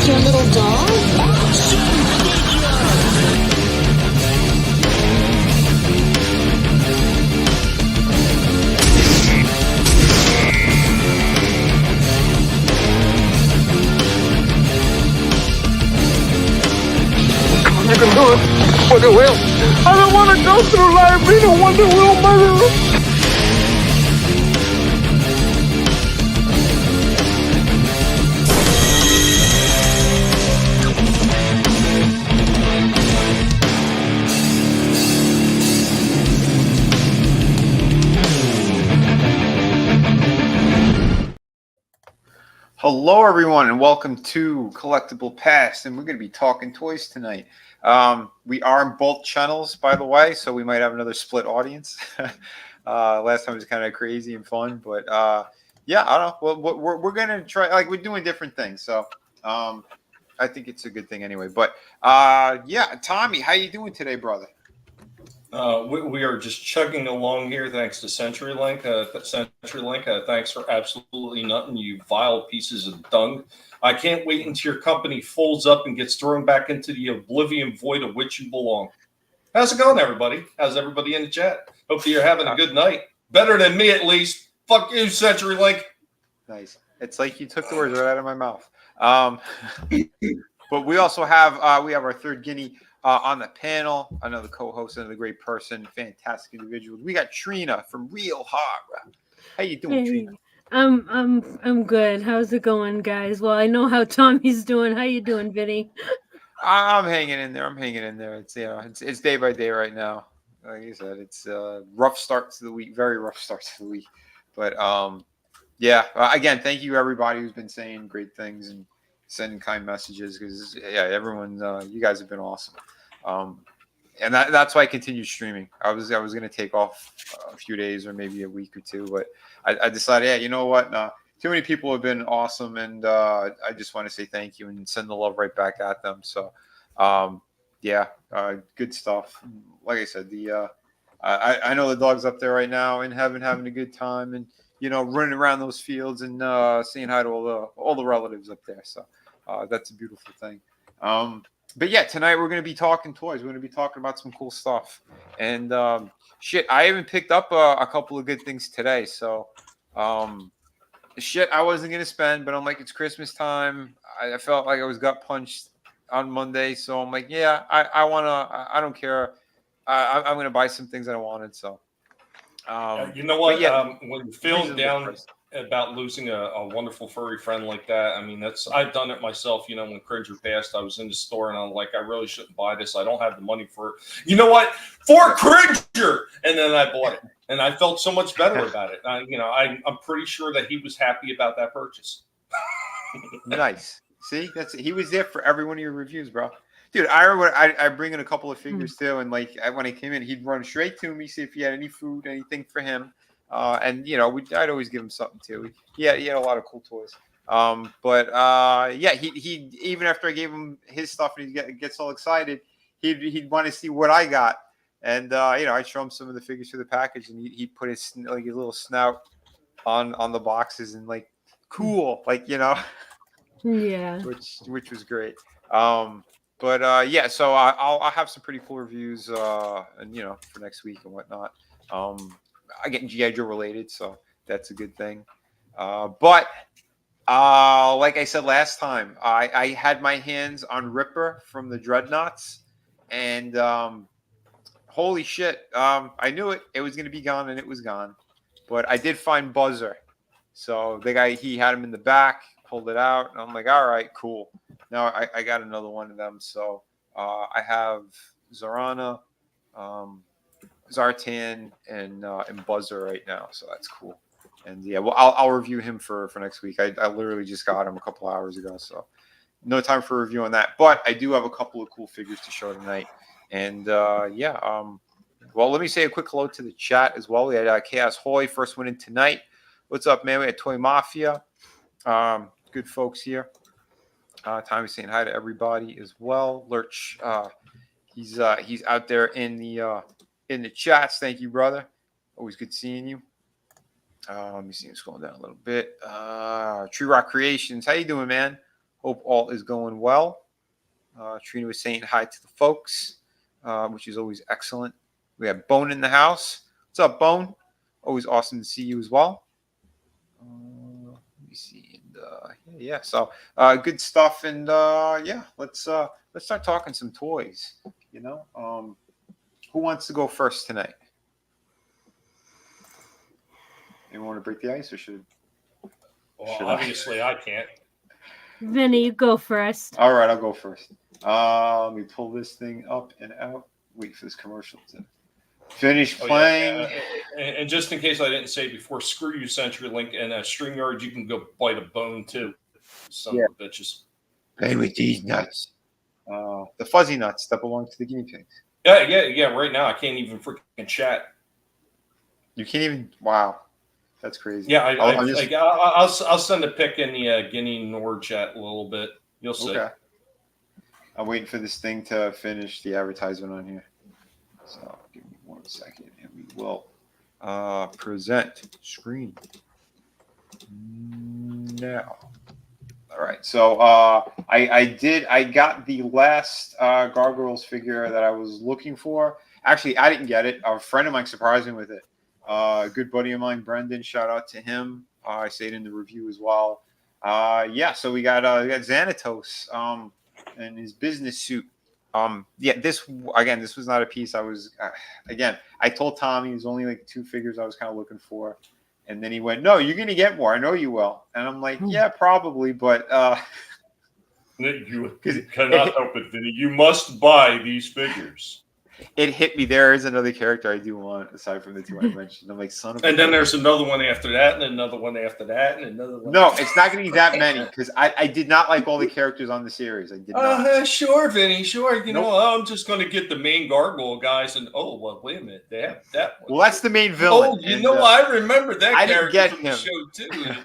your little dog? You can do it with the will. I don't want to go through life being a wonder wheel murderer. Hello, everyone, and welcome to Collectible Past, and we're going to be talking toys tonight. We are on both channels, by the way, so we might have another split audience. Last time was kind of crazy and fun, but yeah, I don't know. Well, we're going to try, like, we're doing different things, so I think it's a good thing anyway. But yeah, Tommy, how you doing today, brother? We are just chugging along here, thanks to CenturyLink. Thanks for absolutely nothing, you vile pieces of dung. I can't wait until your company folds up and gets thrown back into the oblivion void of which you belong. How's it going, everybody? How's everybody in the chat? Hope you're having a good night. Better than me, at least. Fuck you, CenturyLink. Nice. It's like you took the words right out of my mouth. But we also have our third guinea on the panel, another co-host, another great person, fantastic individual. We got Trina from Real Hard. How you doing, Trina? I'm good. How's it going, guys? Well, I know how Tommy's doing. How you doing, Vinny? I'm hanging in there. It's it's day by day right now. Like you said, it's rough starts to the week, very rough starts to the week. But yeah. Again, thank you everybody who's been saying great things and sending kind messages, because yeah, everyone, you guys have been awesome. And that's why I continued streaming. I was going to take off a few days or maybe a week or two, but I decided, yeah, you know what? No, too many people have been awesome, and I just want to say thank you and send the love right back at them. So, yeah, good stuff. Like I said, I know the dog's up there right now in heaven having a good time, and running around those fields and saying hi to all the relatives up there. So that's a beautiful thing. But yeah, tonight we're going to be talking toys. We're going to be talking about some cool stuff. And shit, I even picked up a couple of good things today. So shit I wasn't going to spend, but I'm like, it's Christmas time. I felt like I was gut punched on Monday. So I'm like, yeah, I want to, I don't care. I'm going to buy some things that I wanted. So. You know what? Yeah, when you feel down about losing a wonderful furry friend like that, I mean, I've done it myself. When Cringer passed, I was in the store and I'm like, I really shouldn't buy this. I don't have the money for it. You know what? For Cringer, and then I bought it, and I felt so much better about it. I'm pretty sure that he was happy about that purchase. Nice. See, he was there for every one of your reviews, bro. Dude, I remember I bring in a couple of figures too, and like when I came in, he'd run straight to me, see if he had any food, anything for him, and I'd always give him something too. He had a lot of cool toys. But yeah, he even after I gave him his stuff and he gets all excited, he'd want to see what I got, and I show him some of the figures for the package, and he put his little snout on the boxes and like cool, yeah, which was great. But yeah, so I'll have some pretty cool reviews, and for next week and whatnot. I get G.I. Joe related, so that's a good thing. But like I said last time, I had my hands on Ripper from the Dreadnoughts, and holy shit, I knew it was going to be gone, and it was gone. But I did find Buzzer, so the guy, he had him in the back, pulled it out, and I'm like, all right, cool. Now I got another one of them. So I have Zorana, Zartan, and Buzzer right now. So that's cool. And yeah, well, I'll review him for next week. I literally just got him a couple hours ago, so no time for a review on that. But I do have a couple of cool figures to show tonight. And yeah, well, let me say a quick hello to the chat as well. We had Chaos Hoy, first one in tonight. What's up, man? We had Toy Mafia. Good folks here. Tommy's saying hi to everybody as well. Lurch, he's out there in the chats. Thank you, brother. Always good seeing you. Let me see him scrolling down a little bit. Tree Rock Creations, how you doing, man? Hope all is going well. Trina was saying hi to the folks, which is always excellent. We have Bone in the house. What's up, Bone? Always awesome to see you as well. Let me see. And, yeah. So good stuff. And yeah, let's start talking some toys. You know, who wants to go first tonight? Anyone want to break the ice, or should? Well, obviously I can't. Vinny, you go first. All right, I'll go first. Let me pull this thing up and out. Wait for this commercial to finish playing. Yeah. And just in case I didn't say before, screw you, CenturyLink, and StreamYard, you can go bite a bone too. Son of bitches. Play with these nuts. The fuzzy nuts that belong to the guinea pigs. Yeah. Right now I can't even freaking chat. You can't even. Wow, that's crazy. Yeah, I'll send a pic in the Guinea Nord chat a little bit. You'll see. Okay. I'm waiting for this thing to finish the advertisement on here. So give me 1 second, and we will present screen now. All right. So I got the last Gargoyles figure that I was looking for. Actually, I didn't get it. A friend of mine surprised me with it. A good buddy of mine, Brendan. Shout out to him. I say it in the review as well. Yeah. So we got Xanatos in his business suit. Yeah, this was not a piece I was I told Tommy it was only like 2 figures I was kind of looking for, and then he went, "No, you're gonna get more. I know you will." And I'm like, "Yeah, probably, but you cannot help it, Vinny. You must buy these figures." It hit me. There is another character I do want aside from the 2 I mentioned. I'm like, son of. And then there's another one after that, and another one after that, and another one. No, it's not going to be that many because I did not like all the characters on the series. I did not. Sure, Vinny. Sure. You know, I'm just going to get the main gargoyle guys, and well, wait a minute, they have that one. Well, that's the main villain. Oh, you know, I remember that I character didn't get from the him. show too.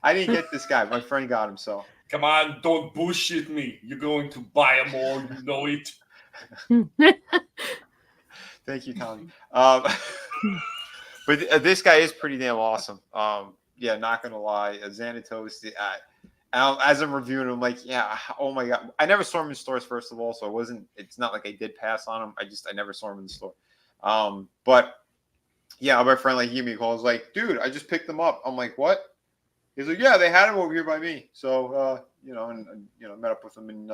I didn't get this guy. My friend got him. So come on, don't bullshit me. You're going to buy them all. You know it. Thank you, Tommy. But this guy is pretty damn awesome. Yeah, not gonna lie, Xanatos. As I'm reviewing him, I'm like, yeah, oh my god. I never saw him in stores first of all, so it's not like I did pass on him. I never saw him in the store. But yeah, my friend gave me a call. I was like, dude, I just picked them up. I'm like, what? He's like, yeah, they had him over here by me. So met up with him and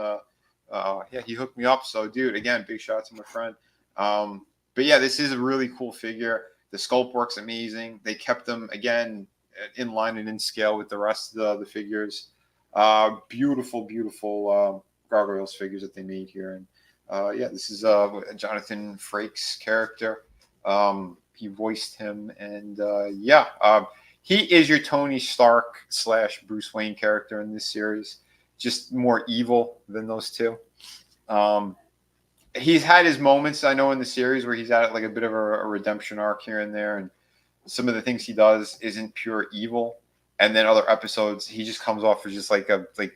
yeah, he hooked me up. So, dude, again, big shout out to my friend. But yeah, this is a really cool figure. The sculpt works amazing. They kept them again in line and in scale with the rest of the figures. Beautiful Gargoyles figures that they made here. And yeah, this is Jonathan Frakes' character. He voiced him, and he is your Tony Stark / Bruce Wayne character in this series. Just more evil than those 2. He's had his moments, I know, in the series where he's at like a bit of a redemption arc here and there, and some of the things he does isn't pure evil. And then other episodes, he just comes off as just the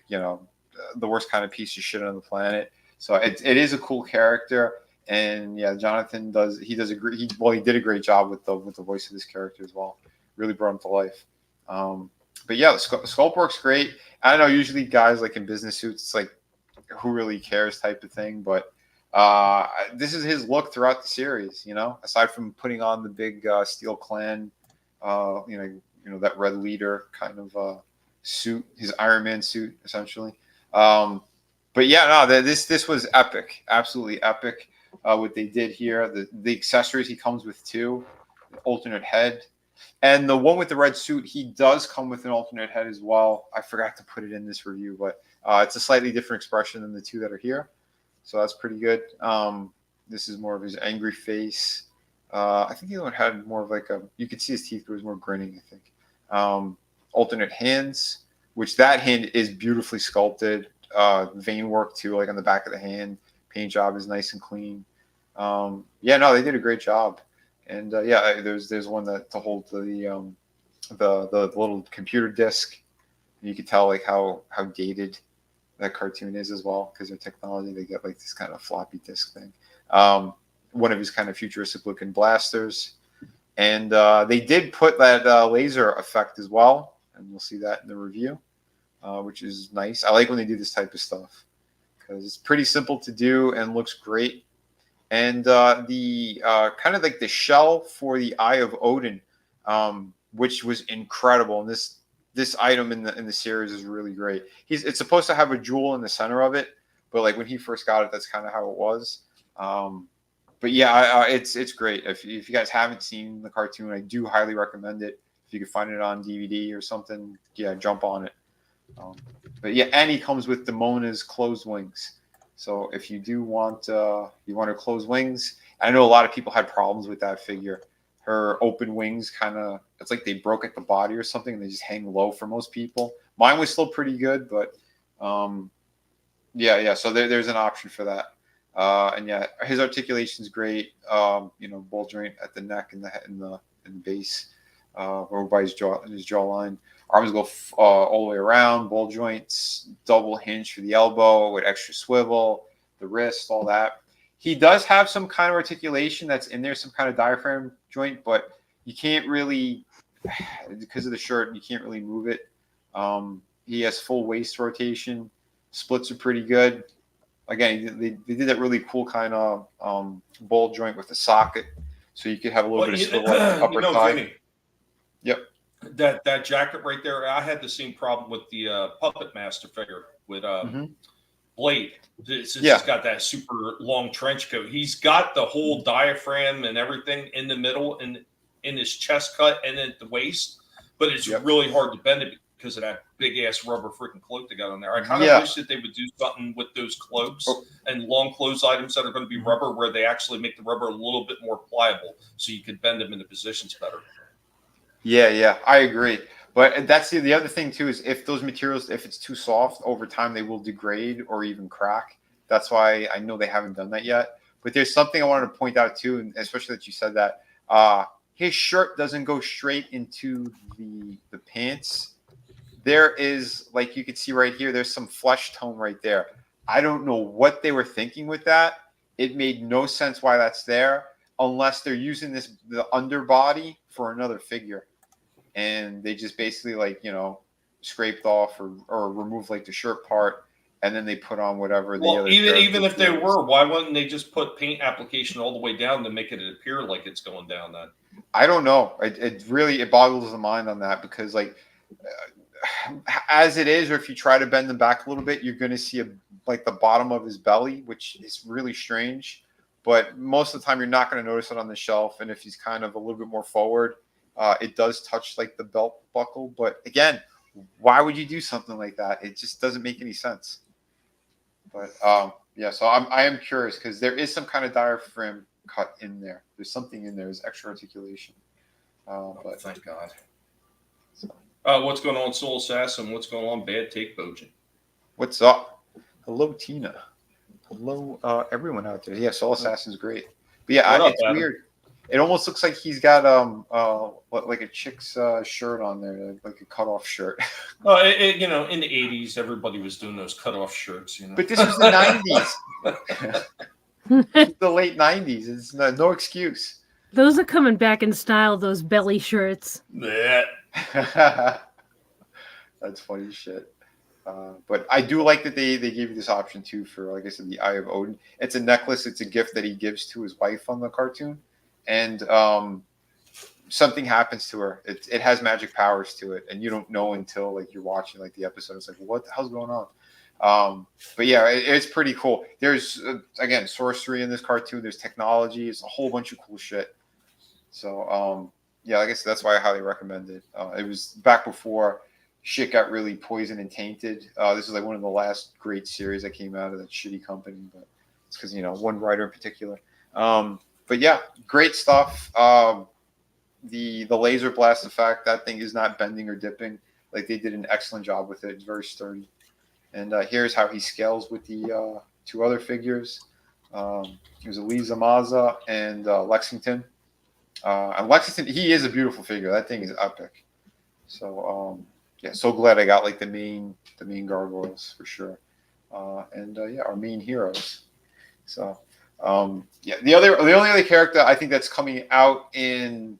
worst kind of piece of shit on the planet. So it is a cool character, and yeah, Jonathan he did a great job with the voice of this character as well. Really brought him to life. But yeah, the sculpt works great. I don't know. Usually, guys like in business suits, it's like who really cares type of thing. But this is his look throughout the series. You know, aside from putting on the big Steel Clan, that red leader kind of suit, his Iron Man suit essentially. But yeah, no, this was epic, absolutely epic. What they did here, the accessories he comes with too, alternate head. And the one with the red suit, he does come with an alternate head as well. I forgot to put it in this review, but it's a slightly different expression than the 2 that are here. So that's pretty good. This is more of his angry face. I think the other one had more of you could see his teeth, but it was more grinning, I think. Alternate hands, which that hand is beautifully sculpted. Vein work too, like on the back of the hand. Paint job is nice and clean. Yeah, no, they did a great job. And yeah, there's one to hold the little computer disc. You could tell how dated that cartoon is as well, because their technology, they get this kind of floppy disk thing. One of his kind of futuristic looking blasters, and they did put that laser effect as well, and you'll see that in the review. which is nice. I like when they do this type of stuff because it's pretty simple to do and looks great. And the kind of like the shell for the Eye of Odin, which was incredible. And this item in the series is really great. It's supposed to have a jewel in the center of it, but like when he first got it, that's kind of how it was. But yeah, it's great. If you guys haven't seen the cartoon, I do highly recommend it. If you can find it on DVD or something, yeah, jump on it. But yeah, and he comes with Damona's closed wings. So if you do want her closed wings, I know a lot of people had problems with that figure. Her open wings it's like they broke at the body or something, and they just hang low for most people. Mine was still pretty good, but yeah. So there's an option for that. And yeah, his articulation's great. Ball joint at the neck and the base, over by his jawline. Arms go all the way around. Ball joints, double hinge for the elbow with extra swivel, the wrist, all that. He does have some kind of articulation that's in there, some kind of diaphragm joint, but you can't really, because of the shirt, you can't really move it. He has full waist rotation. Splits are pretty good. Again, they did that really cool kind of ball joint with the socket, so you could have a little bit of swivel upper thigh. Vinny, yep. That jacket right there, I had the same problem with the Puppet Master figure with Blade. Since he's got that super long trench coat, he's got the whole diaphragm and everything in the middle and in his chest cut and at the waist, but it's really hard to bend it because of that big ass rubber freaking cloak they got on there. I kind of wish that they would do something with those cloaks and long clothes items that are going to be rubber, where they actually make the rubber a little bit more pliable, so you could bend them into positions better. Yeah, I agree. But that's the other thing too, is if those materials, if it's too soft over time, they will degrade or even crack. That's why I know they haven't done that yet. But there's something I wanted to point out too, and especially that you said that his shirt doesn't go straight into the pants. There is, like you can see right here, there's some flesh tone right there. I don't know what they were thinking with that. It made no sense why that's there, unless they're using the underbody for another figure. And they just basically scraped off or removed like the shirt part, and then they put on whatever the other. Even if they were, why wouldn't they just put paint application all the way down to make it appear like it's going down? Then I don't know. It really boggles the mind on that, because as it is, or if you try to bend them back a little bit, you're going to see the bottom of his belly, which is really strange. But most of the time, you're not going to notice it on the shelf. And if he's kind of a little bit more forward, it does touch like the belt buckle. But again, why would you do something like that? It just doesn't make any sense. But so I am curious, because there is some kind of diaphragm cut in there. There's something in there. There's extra articulation. But thank God. What's going on, Soul Assassin? What's going on, Bad Take Bojan? What's up? Hello, Tina. Hello, everyone out there. Yeah, Soul Assassin's great. But yeah, it's weird. It almost looks like he's got like a chick's shirt on there, like a cutoff shirt. In the 80s, everybody was doing those cutoff shirts. But this was the 90s. The late 90s. It's no excuse. Those are coming back in style, those belly shirts. Yeah. That's funny shit. But I do like that they gave you this option too for, like I said, the Eye of Odin. It's a necklace. It's a gift that he gives to his wife on the cartoon, and something happens to her. It has magic powers to it, and you don't know until you're watching the episode. It's like, what the hell's going on? But yeah, it's pretty cool. There's again sorcery in this cartoon. There's technology. It's a whole bunch of cool shit. So yeah, like I said, that's why I highly recommend it. It was back before shit got really poisoned and tainted. This is one of the last great series that came out of that shitty company, but it's because one writer in particular. But yeah, great stuff. The laser blast effect, that thing is not bending or dipping. They did an excellent job with it. It's very sturdy. And here's how he scales with the two other figures. There's Eliza Maza and Lexington. And Lexington, he is a beautiful figure. That thing is epic. So yeah, so glad I got the main gargoyles for sure. And yeah, our main heroes. So yeah, the only other character I think that's coming out in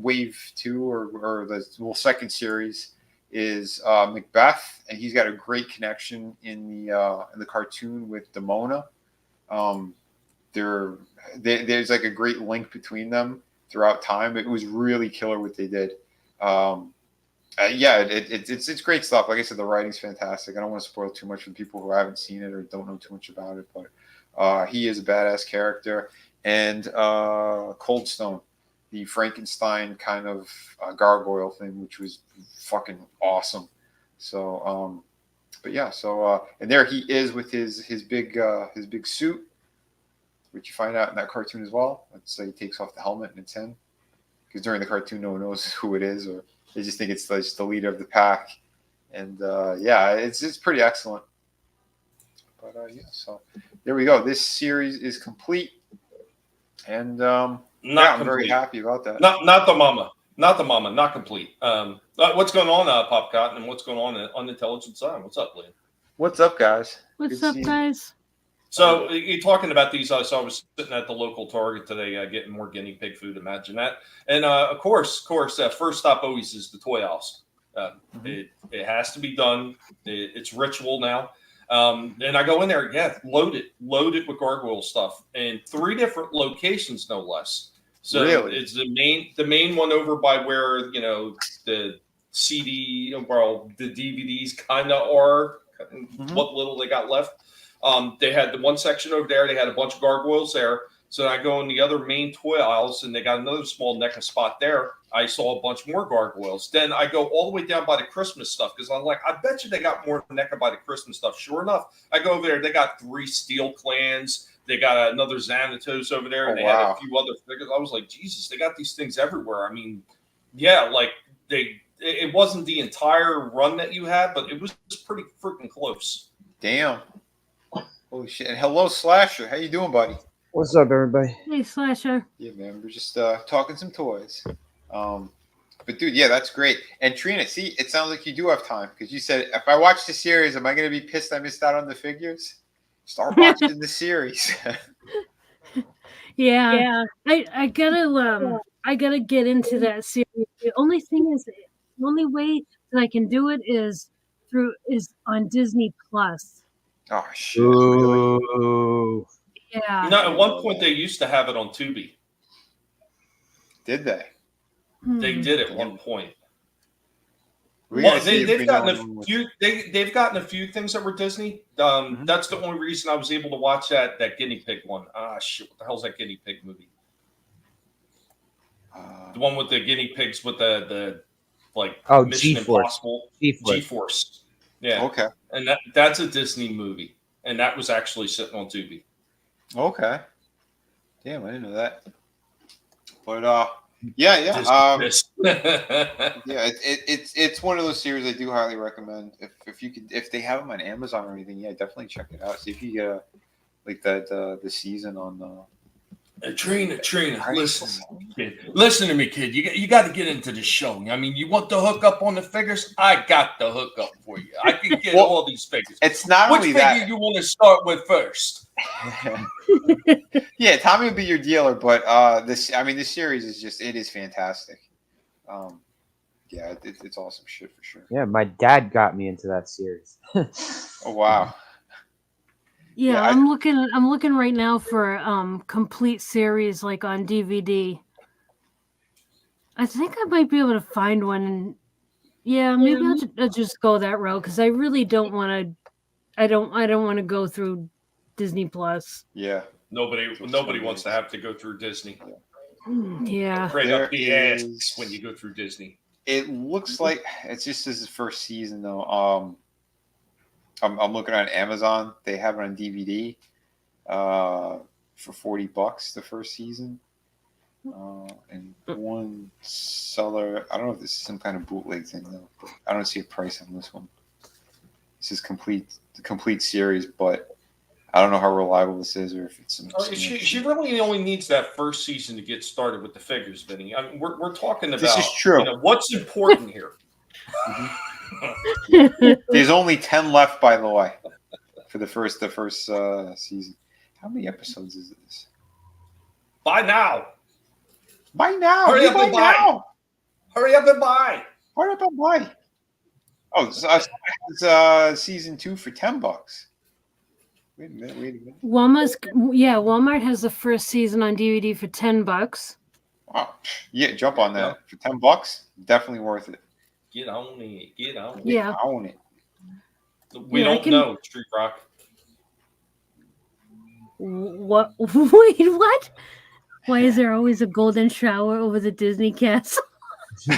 Wave 2 or the second series is Macbeth, and he's got a great connection in the cartoon with Demona. There's like a great link between them throughout time. It was really killer what they did. It's great stuff. Like I said, the writing's fantastic. I don't want to spoil too much for people who haven't seen it or don't know too much about it, but he is a badass character. And Cold Stone, the Frankenstein kind of gargoyle thing, which was fucking awesome. So, and there he is with his big suit, which you find out in that cartoon as well. Let's say he takes off the helmet and it's him, because during the cartoon no one knows who it is, or they just think it's just the leader of the pack. And it's pretty excellent. But so there we go. This series is complete, and I'm very happy about that. Not the mama, not complete. What's going on, Pop Cotton, and what's going on Unintelligent Sign? What's up, Liam? What's up, guys? What's up, guys? So you're talking about these. I was sitting at the local Target today, getting more guinea pig food. Imagine that. And of course, first stop always is the toy house. It has to be done. It's ritual now. And I go in there, loaded with gargoyle stuff, and 3 different locations, no less. So really? It's the main one over by where the CD, the DVDs kind of are. What little they got left. They had the one section over there. They had a bunch of gargoyles there. So I go in the other main toy aisles, and they got another small NECA spot there. I saw a bunch more gargoyles. Then I go all the way down by the Christmas stuff, because I'm like, I bet you they got more NECA by the Christmas stuff. Sure enough, I go over there. They got 3 Steel Clans. They got another Xanatos over there, and they had a few other figures. I was like, Jesus, they got these things everywhere. I mean, it wasn't the entire run that you had, but it was pretty freaking close. Damn. Holy shit. And hello, Slasher. How you doing, buddy? What's up, everybody? Hey, Slasher. Yeah, man. We're just talking some toys. But, dude, yeah, that's great. And, Trina, see, it sounds like you do have time, because you said, if I watch the series, am I going to be pissed I missed out on the figures? Start watching the series. Yeah. I gotta get into that series. The only thing is, the only way that I can do it is on Disney Plus. Oh, shit. Ooh. Yeah. At one point they used to have it on Tubi. Did they? They did at one point. They've gotten a few things that were Disney. That's the only reason I was able to watch that guinea pig one. Ah, shit! What the hell's that guinea pig movie? The one with the guinea pigs with the Mission Impossible. G-Force. Yeah. Okay. And that's a Disney movie, and that was actually sitting on Tubi. Okay. Damn, I didn't know that. But yeah. It's one of those series I do highly recommend. If they have them on Amazon or anything, definitely check it out. See if you get the season on Trina, listen to me, kid. You got to get into the show. I mean, you want the hookup on the figures? I got the hookup for you. I can get all these figures. It's not Which only figure that. you want to start with first? Yeah, Tommy will be your dealer, but this series is fantastic. It's awesome shit for sure. Yeah, my dad got me into that series. Oh wow. Yeah, I'm looking right now for complete series like on DVD. I think I might be able to find one. And maybe I'll just go that route, because I really don't want to. I don't want to go through Disney Plus. Yeah. Nobody wants to have to go through Disney. Yeah. Right up the ass when you go through Disney. It looks like it's just his first season though. I'm looking on Amazon. They have it on DVD for $40 the first season. And one seller, I don't know if this is some kind of bootleg thing though. But I don't see a price on this one. This is the complete series, but I don't know how reliable this is, or if it's some. She really only needs that first season to get started with the figures, Vinny. I mean, we're talking about this is true. What's important here. There's only 10 left, by the way, for the first season. How many episodes is this? Buy now. Buy now. Hurry up and buy. Now. Hurry up and buy. Hurry up and buy. Oh, so it's season 2 for $10. Wait a minute. Walmart has the first season on DVD for $10. Oh, yeah, jump on that for $10. Definitely worth it. Get on it. Get on it. Yeah. Own it. We don't know, Street Rock. What? Wait, what? Why is there always a golden shower over the Disney castle? Was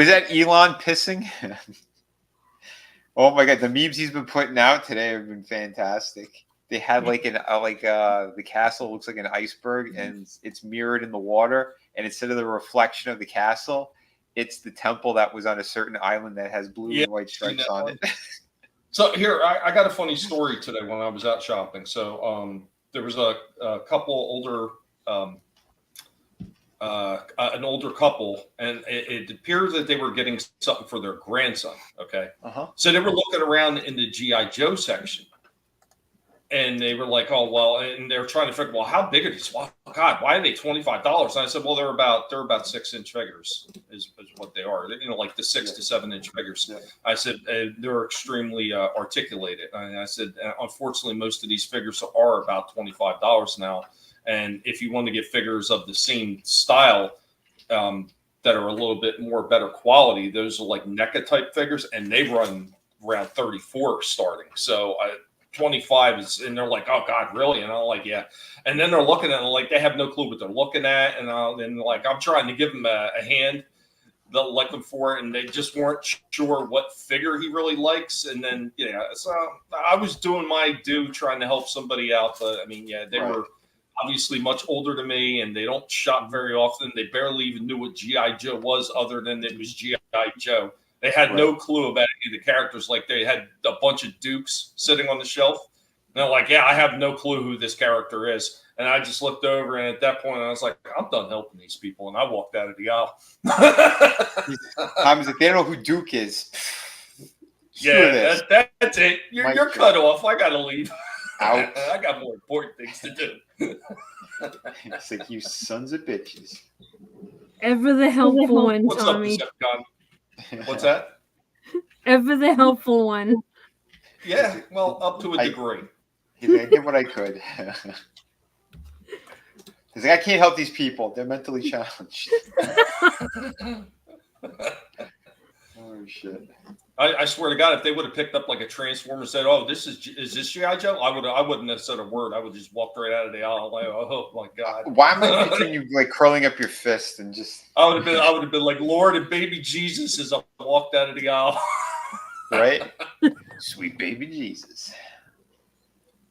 that Elon pissing? Oh my god, the memes he's been putting out today have been fantastic. They had like the castle looks like an iceberg and it's mirrored in the water, and instead of the reflection of the castle, it's the temple that was on a certain island that has blue and white stripes on it. So here, I got a funny story today when I was out shopping. So there was a couple older, an older couple, and it appears that they were getting something for their grandson. Okay, so they were looking around in the GI Joe section. And they were like, "Oh well," and they were trying to figure, "Well, how big are these? Well, God, why are they $25?" And I said, "Well, they're about 6-inch figures, is what they are. You know, like the 6 to 7-inch figures." Yeah. I said they're extremely articulated, and I said, unfortunately, most of these figures are about $25 now. And if you want to get figures of the same style that are a little bit more better quality, those are like NECA type figures, and they run around 34 starting. So 25 is, and they're like, "Oh God, really?" And I'm like, "Yeah." And then they're looking at it like they have no clue what they're looking at, and like I'm trying to give them a hand, they'll like them for it, and they just weren't sure what figure he really likes. And then so I was doing my due, trying to help somebody out, but I mean, they were obviously much older than me, and they don't shop very often. They barely even knew what GI Joe was, other than it was GI Joe. They had no clue about any of the characters. Like they had a bunch of Dukes sitting on the shelf. And they're like, "Yeah, I have no clue who this character is." And I just looked over, and at that point, I was like, "I'm done helping these people." And I walked out of the aisle. I was like, "They don't know who Duke is." Yeah, that's it. You're cut off. I got to leave. I got more important things to do. It's like, you sons of bitches. Ever the helpful one, What's Tommy. Up, Decepticon? What's that? Ever the helpful one. Yeah, well, up to a degree. I did what I could. He's like, "I can't help these people. They're mentally challenged." Oh shit! I swear to God, if they would have picked up like a Transformer and said, "Oh, is this GI Joe?" I wouldn't have said a word. I would just walked right out of the aisle. Like, oh my God! Why am I continue like curling up your fist and just? I would have been like, "Lord and baby Jesus," as I walked out of the aisle. Right? Sweet baby Jesus.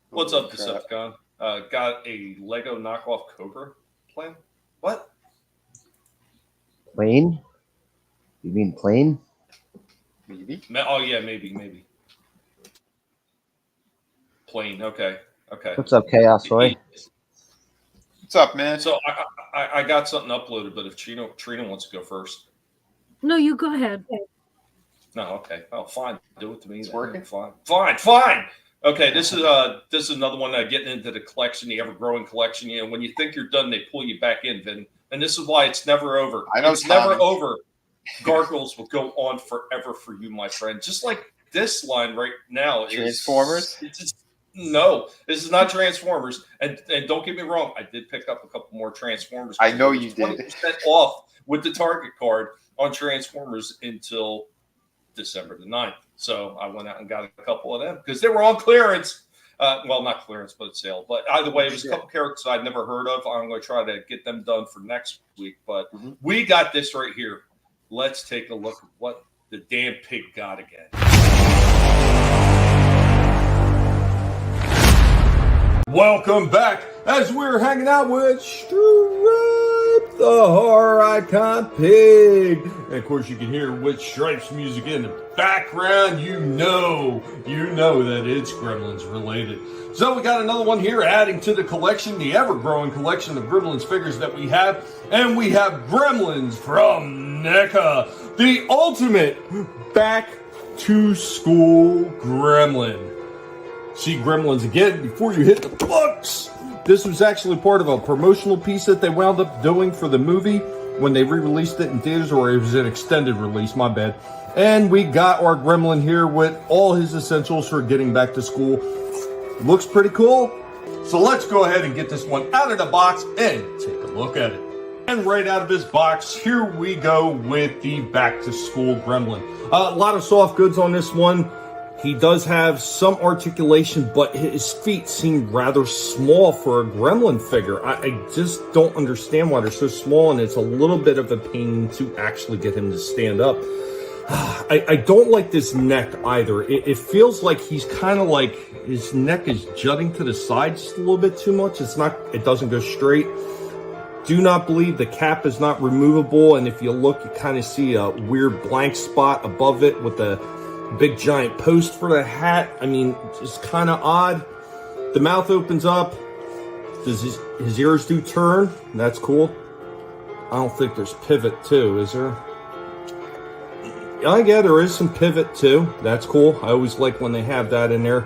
What's up, Decepticon? Got a Lego knockoff Cobra plane? What? Plane? You mean plane? Maybe. Oh yeah, maybe. Plane. Okay. What's up, Chaos Roy? What's up, man? So I got something uploaded, but if Trina wants to go first. No, you go ahead. No, okay. Oh, fine. Do it to me. It's working. Fine. Okay, this is another one getting into the collection, the ever-growing collection. You know, when you think you're done, they pull you back in, Vin. And this is why it's never over. I know it's never over. Gargoyles will go on forever for you, my friend. Just like this line right now. Transformers? No, this is not Transformers. And don't get me wrong, I did pick up a couple more Transformers. I know you did. 20% off with the Target card on Transformers until December the 9th. So I went out and got a couple of them because they were on clearance. Well, not clearance, but sale. But either way, it was a couple characters I'd never heard of. I'm going to try to get them done for next week. But we got this right here. Let's take a look at what the damn pig got again. Welcome back as we're hanging out with Stripe, the horror icon pig. And of course, you can hear with Stripe's music in the background. You know that it's Gremlins related. So we got another one here adding to the collection, the ever-growing collection of Gremlins figures that we have. And we have Gremlins from NECA, the ultimate back-to-school Gremlin. See Gremlins again before you hit the books. This was actually part of a promotional piece that they wound up doing for the movie. when they re-released it in theaters, or it was an extended release, my bad. And we got our Gremlin here with all his essentials for getting back to school. Looks pretty cool. So let's go ahead and get this one out of the box and take a look at it. And right out of his box, here we go with the back to school Gremlin. A lot of soft goods on this one. He does have some articulation, but his feet seem rather small for a Gremlin figure. I just don't understand why they're so small, and it's a little bit of a pain to actually get him to stand up. I don't like this neck either. It feels like he's kind of like his neck is jutting to the side just a little bit too much. It doesn't go straight. Do not believe the cap is not removable, and if you look, you kind of see a weird blank spot above it with a big giant post for the hat. I mean, just kind of odd. The mouth opens up. Does his ears do turn? That's cool. I don't think there's pivot too, is there? Yeah, there is some pivot too. That's cool. I always like when they have that in there.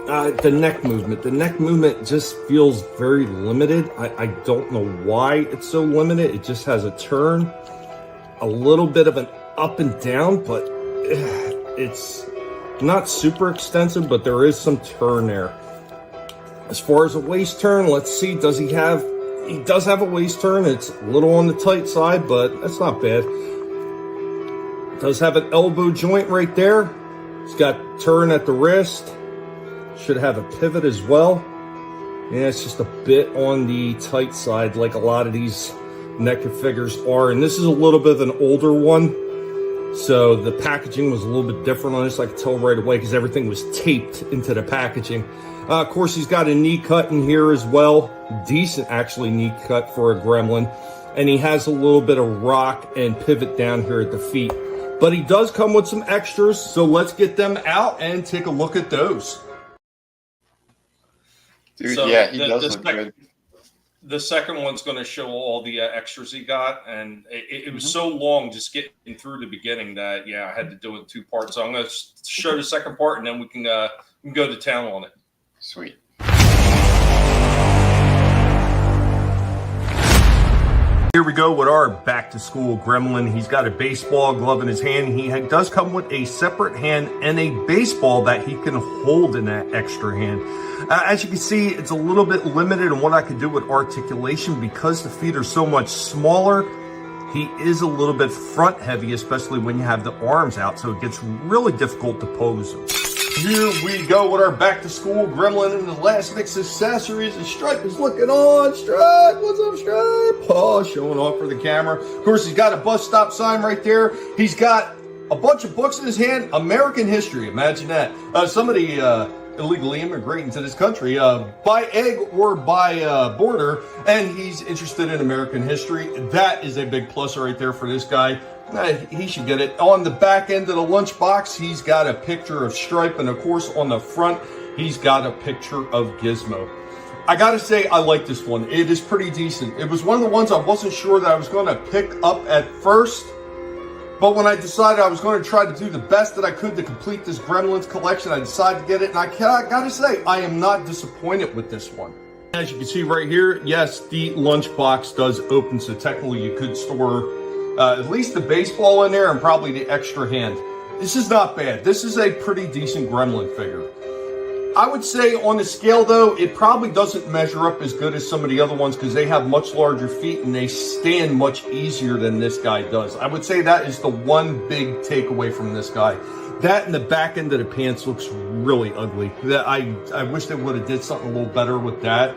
The neck movement. The neck movement just feels very limited. I don't know why it's so limited. It just has a turn. A little bit of an up and down, but it's not super extensive, but there is some turn there. As far as a waist turn, let's see. He does have a waist turn. It's a little on the tight side, but that's not bad. Does have an elbow joint right there. It's got turn at the wrist. Should have a pivot as well. Yeah, it's just a bit on the tight side like a lot of these NECA figures are. And this is a little bit of an older one. So the packaging was a little bit different on this. I could tell right away because everything was taped into the packaging. Of course, he's got a knee cut in here as well. Decent, actually, knee cut for a Gremlin. And he has a little bit of rock and pivot down here at the feet. But he does come with some extras, so let's get them out and take a look at those. Dude, So yeah, he does look good. The second one's going to show all the extras he got, and it was so long just getting through the beginning that, yeah, I had to do it in 2 parts. So I'm going to show the second part, and then we can go to town on it. Sweet. Here we go with our back-to-school Gremlin. He's got a baseball glove in his hand. He does come with a separate hand and a baseball that he can hold in that extra hand. As you can see, it's a little bit limited in what I could do with articulation because the feet are so much smaller. He is a little bit front-heavy, especially when you have the arms out, so it gets really difficult to pose him. Here we go with our back-to-school Gremlin and the last mix accessories. And Stripe is looking on. Stripe, what's up, Stripe? Oh, showing off for the camera. Of course, he's got a bus stop sign right there. He's got a bunch of books in his hand. American history, imagine that. Somebody illegally immigrating to this country by egg or by border, and he's interested in American history. That is a big plus right there for this guy. He should get it. On the back end of the lunchbox, he's got a picture of Stripe, and of course on the front, he's got a picture of Gizmo. I gotta say, I like this one. It is pretty decent. It was one of the ones I wasn't sure that I was going to pick up at first, but when I decided I was going to try to do the best that I could to complete this Gremlins collection, I decided to get it, and I gotta say, I am not disappointed with this one. As you can see right here, yes, the lunchbox does open, so technically you could store at least the baseball in there and probably the extra hand. This is not bad. This is a pretty decent Gremlin figure. I would say on the scale though, it probably doesn't measure up as good as some of the other ones because they have much larger feet and they stand much easier than this guy does. I would say that is the one big takeaway from this guy. That and the back end of the pants looks really ugly. I wish they would have did something a little better with that.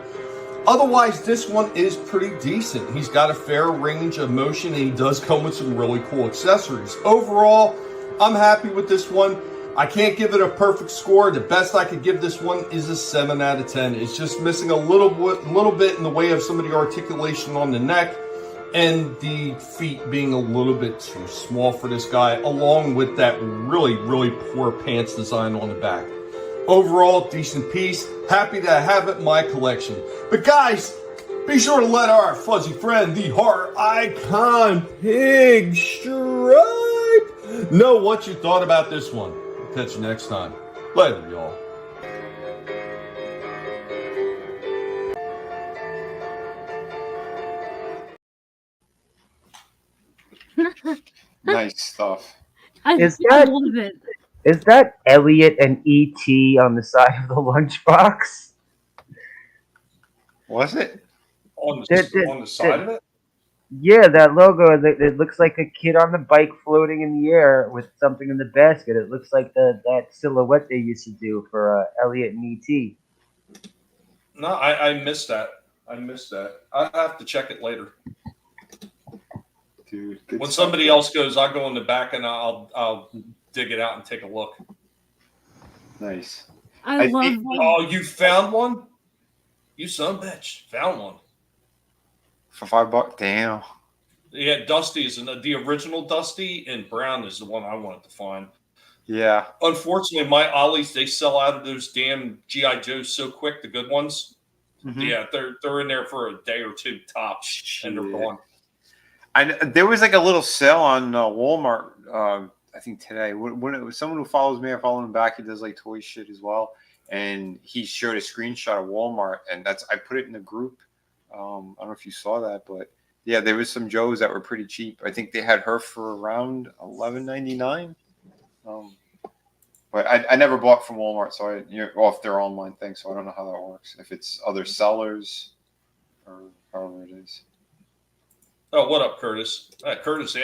Otherwise, this one is pretty decent. He's got a fair range of motion, and he does come with some really cool accessories. Overall, I'm happy with this one. I can't give it a perfect score. The best I could give this one is a 7 out of 10. It's just missing a little bit in the way of some of the articulation on the neck, and the feet being a little bit too small for this guy, along with that really, really poor pants design on the back. Overall, decent piece. Happy to have it in my collection. But guys, be sure to let our fuzzy friend, the horror icon Pig Stripe, know what you thought about this one. Catch you next time. Later, y'all. Nice stuff. I Is love it. that Elliot and E.T. on the side of the lunchbox? Was it? On Did- the side of it. Yeah, that logo. It looks like a kid on the bike floating in the air with something in the basket. It looks like that silhouette they used to do for Elliot and E.T. No, I missed that. I missed that. I have to check it later. Dude, When somebody else goes, I'll go in the back and I'll dig it out and take a look. Nice. I love. Oh, you found one? You son of a bitch. Found one. For $5. Damn. Yeah, Dusty is the original Dusty, and Brown is the one I wanted to find. Yeah. Unfortunately, my Ollies, they sell out of those damn G.I. Joes so quick, the good ones. Mm-hmm. Yeah, they're in there for a day or two tops, and they're gone. There was like a little sale on Walmart. I think today. When it was someone who follows me, I follow him back. He does like toy shit as well, and he showed a screenshot of Walmart, and I put it in the group. I don't know if you saw that, but yeah, there was some Joes that were pretty cheap. I think they had her for around $11.99. But I never bought from Walmart, so off their online thing, so I don't know how that works. If it's other sellers or however it is. Oh, what up, Curtis? Curtis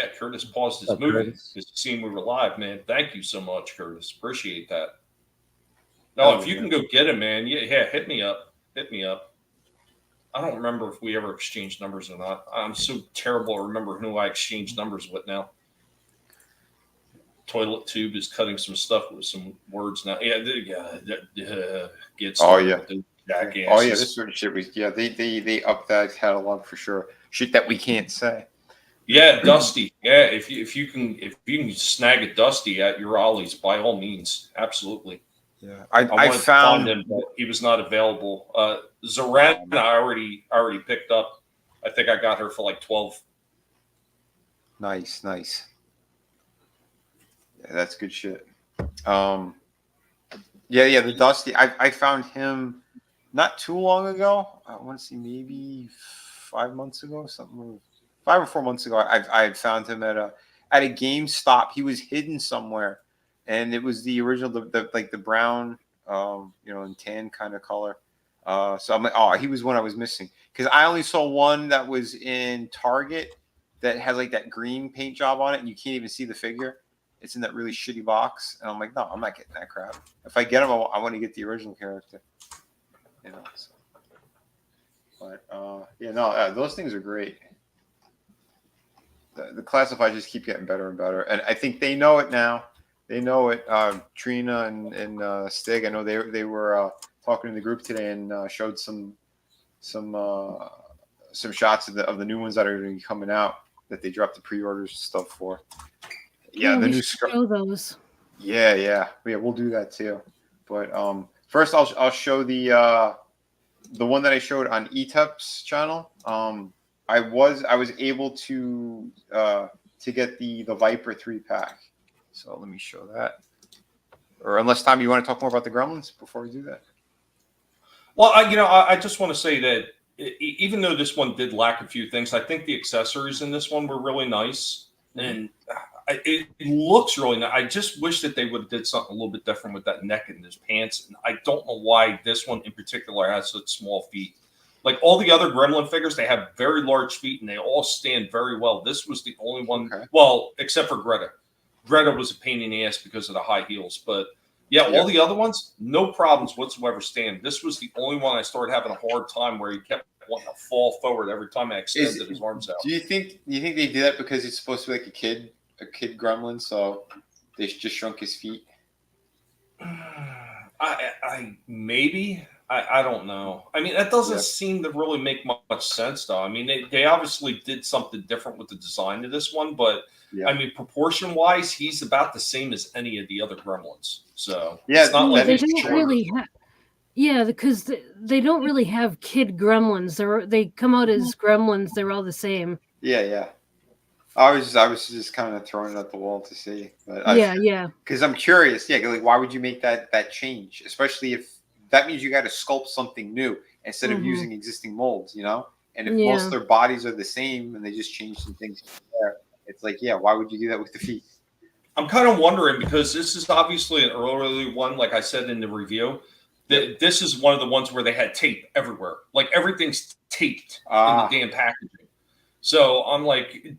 paused his movie Curtis? because he seen we were live, man. Thank you so much, Curtis. Appreciate that. No, if you can go get him, man, yeah, hit me up. Hit me up. I don't remember if we ever exchanged numbers or not. I'm so terrible at remembering who I exchanged numbers with now. Toilet Tube is cutting some stuff with some words now. Yeah, get started. Oh yeah, jackasses. Oh yeah, this sort of shit. They up that catalog for sure. Shit that we can't say. Yeah, Dusty. Yeah, if you can snag a Dusty at your Ollie's, by all means, absolutely. Yeah, I found him, but he was not available. Zoran, I already picked up. I think I got her for like 12. Nice. Yeah, that's good shit. The Dusty. I found him not too long ago. I want to see maybe 5 months ago, something. 5 or 4 months ago, I had found him at a GameStop. He was hidden somewhere, and it was the original, the brown, and tan kind of color. So I'm like, oh, he was one I was missing because I only saw one that was in Target that has like that green paint job on it, and you can't even see the figure. It's in that really shitty box, and I'm like, no, I'm not getting that crap. If I get him, I want to get the original character. So. But those things are great. The classifieds just keep getting better and better, and I think they know it now. They know it. Trina and Stig, I know they were talking in the group today and showed some shots of the new ones that are going to be coming out that they dropped the pre-orders and stuff for. Yeah, the new show those. Yeah, we'll do that too. But first, I'll show the one that I showed on ETEP's channel. I was able to get the Viper 3-pack. So let me show that. Or unless, Tom, you want to talk more about the Gremlins before we do that? Well, I just want to say that even though this one did lack a few things, I think the accessories in this one were really nice, and it looks really nice. I just wish that they would have did something a little bit different with that neck and his pants. And I don't know why this one in particular has such small feet. Like all the other Gremlin figures, they have very large feet and they all stand very well. This was the only one, well, except for Greta. Greta was a pain in the ass because of the high heels, but all the other ones, no problems whatsoever stand. This was the only one I started having a hard time where he kept wanting to fall forward every time I extended his arms out. Do you think they did that because he's supposed to be like a kid Gremlin, so they just shrunk his feet? I don't know. I mean, that doesn't seem to really make much sense, though. I mean, they obviously did something different with the design of this one, but I mean, proportion-wise, he's about the same as any of the other Gremlins. So it's not like they don't really because they don't really have kid Gremlins. They come out as Gremlins. They're all the same. Yeah. I was just kind of throwing it at the wall to see. But because I'm curious. Yeah, like why would you make that change? Especially if that means you got to sculpt something new instead of using existing molds, And if most of their bodies are the same and they just change some things there, It's like, yeah, why would you do that with the feet? I'm kind of wondering, because this is obviously an early one, like I said in the review. This is one of the ones where they had tape everywhere. Like everything's taped in the damn packaging. So I'm like,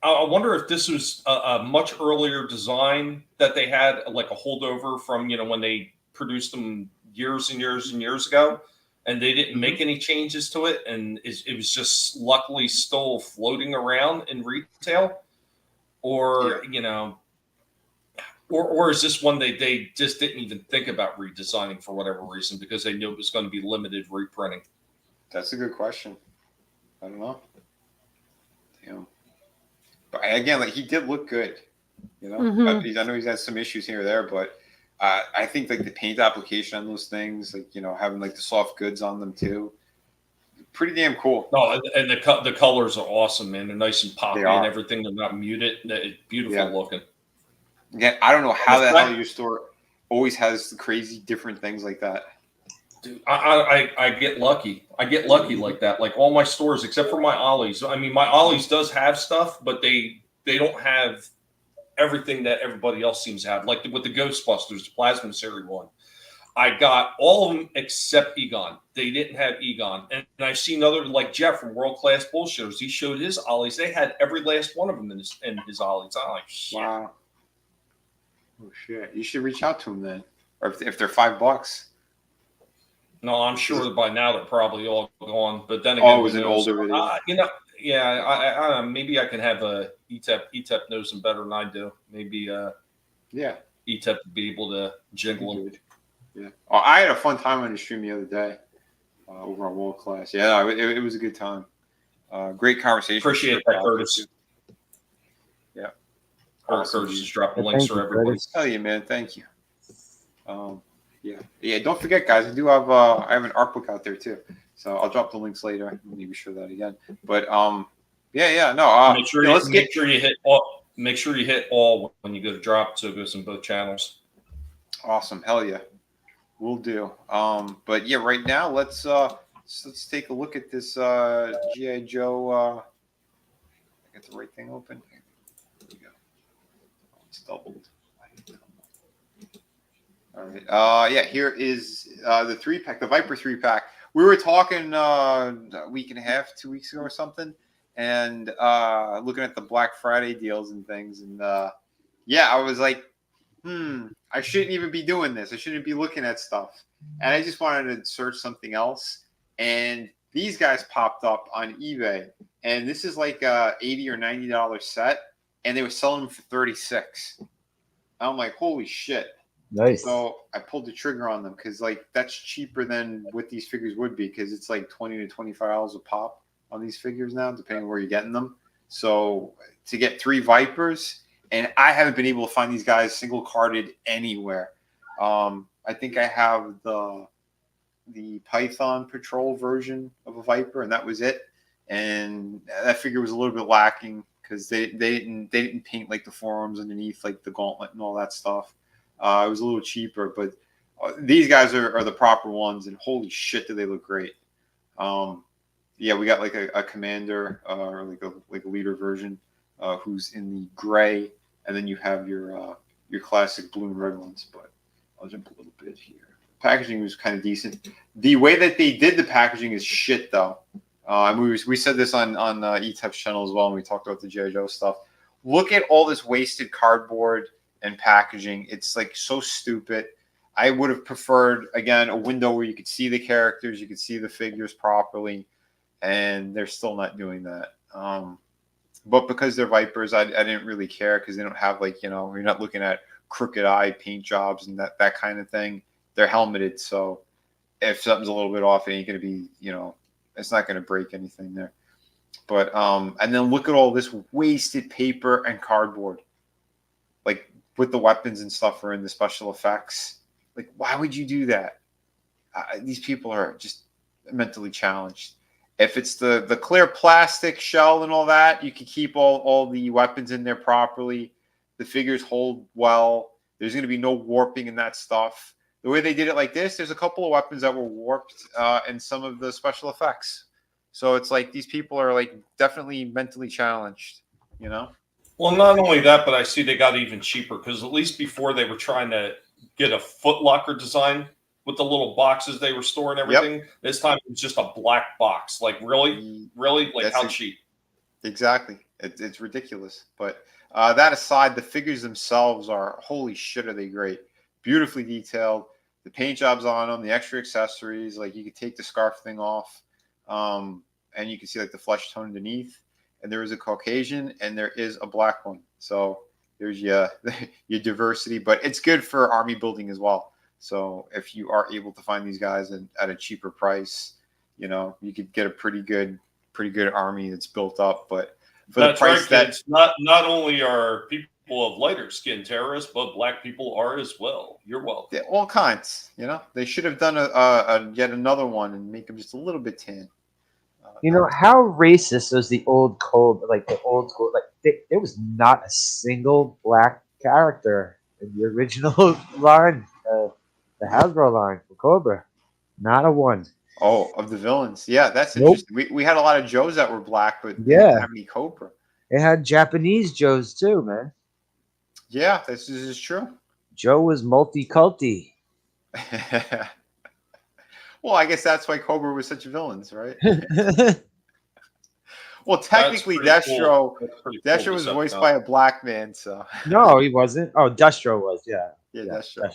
I wonder if this was a much earlier design that they had, like a holdover from, when they produced them years and years and years ago, and they didn't make any changes to it, and it was just luckily still floating around in retail, or or is this one they just didn't even think about redesigning for whatever reason, because they knew it was going to be limited reprinting? That's a good question. I don't know. Damn. But again, like, he did look good. I know he's had some issues here or there, but I think like the paint application on those things, like having like the soft goods on them too, pretty damn cool. No, and the colors are awesome, man. They're nice and poppy and everything. They're not muted. It's beautiful looking. Yeah, I don't know how the hell your store always has the crazy different things like that. Dude, I get lucky. I get lucky like that. Like all my stores, except for my Ollie's. I mean, my Ollie's does have stuff, but they don't have everything that everybody else seems to have. Like with the Ghostbusters, the Plasma Series one, I got all of them except Egon. They didn't have Egon. And I've seen other, like Jeff from World Class Bullshitters. He showed his Ollies. They had every last one of them in his Ollies. I'm like, shit. Wow. Oh shit! You should reach out to them then, or if they're $5. No, I'm sure that by now they're probably all gone. But then again, was it older video? I don't know. Maybe I can have a ETEP. ETEP knows them better than I do. Maybe ETEP would be able to jingle them. Yeah. Oh, I had a fun time on the stream the other day over on World Class. Yeah, it was a good time. Great conversation. Appreciate that, Curtis. Yeah. Curtis is dropping links for everybody. Hell yeah, man. Thank you. Yeah. Don't forget, guys. I do have I have an art book out there too, so I'll drop the links later. Maybe show that again. But No. Make sure you hit all when you go to drop, so it goes in both channels. Awesome. Hell yeah. We'll do. But yeah, right now let's take a look at this G.I. Joe. I got the right thing open. There we go. It's doubled. All right. Yeah, here is the 3-pack, the Viper 3-pack. We were talking a week and a half, 2 weeks ago or something, and looking at the Black Friday deals and things. And I was like, I shouldn't even be doing this. I shouldn't be looking at stuff. And I just wanted to search something else. And these guys popped up on eBay. And this is like a $80 or $90 set. And they were selling them for $36. I'm like, holy shit. Nice. So I pulled the trigger on them because like that's cheaper than what these figures would be, because it's like $20 to $25 a pop on these figures now, depending where you're getting them. So to get 3 Vipers, and I haven't been able to find these guys single carded anywhere. I think I have the Python Patrol version of a Viper, and that was it. And that figure was a little bit lacking because they didn't paint like the forearms underneath, like the gauntlet and all that stuff. It was a little cheaper, but these guys are the proper ones, and holy shit, do they look great. We got like a commander or like a leader version who's in the gray, and then you have your classic blue and red ones. But I'll jump a little bit here. Packaging was kind of decent. The way that they did the packaging is shit, though. We said this on ETEP's channel as well, and we talked about the G.I. Joe stuff. Look at all this wasted cardboard and packaging. It's like so stupid. I would have preferred, again, a window where you could see the characters, you could see the figures properly, and they're still not doing that. But because they're Vipers, I didn't really care, because they don't have you're not looking at crooked eye paint jobs and that kind of thing. They're helmeted, so if something's a little bit off, it ain't going to be, it's not going to break anything there. But and then look at all this wasted paper and cardboard, like with the weapons and stuff are in the special effects. Like, why would you do that? These people are just mentally challenged. If it's the clear plastic shell and all that, you can keep all the weapons in there properly. The figures hold well. There's going to be no warping in that stuff. The way they did it like this, there's a couple of weapons that were warped in some of the special effects. So it's like these people are like definitely mentally challenged, Well, not only that, but I see they got even cheaper because at least before they were trying to get a Foot Locker design with the little boxes they were storing everything. Yep. This time it was just a black box. Like really, like how cheap? Exactly. It's ridiculous. But that aside, the figures themselves are holy shit. Are they great? Beautifully detailed. The paint jobs on them, the extra accessories. Like you could take the scarf thing off, and you can see like the flesh tone underneath. And there is a Caucasian and there is a black one. So there's your diversity, but it's good for army building as well. So if you are able to find these guys at a cheaper price, you know, you could get a pretty good army that's built up. But for the price that's not only are people of lighter skin terrorists, but black people are as well. You're welcome. Yeah, all kinds, you know, they should have done a yet another one and make them just a little bit tan. You know, how racist was the old code, like the old school, like there was not a single black character in the original line, the Hasbro line for Cobra. Not a one. Oh, of the villains. Yeah, that's interesting. We had a lot of Joes that were black, but they didn't have any Cobra. It had Japanese Joes too, man. Yeah, this is true. Joe was multi-culti. Well, I guess that's why Cobra was such villains, right? Well, technically, Destro was voiced by a black man, so. No, he wasn't. Oh, Destro was, yeah. Yeah, Destro.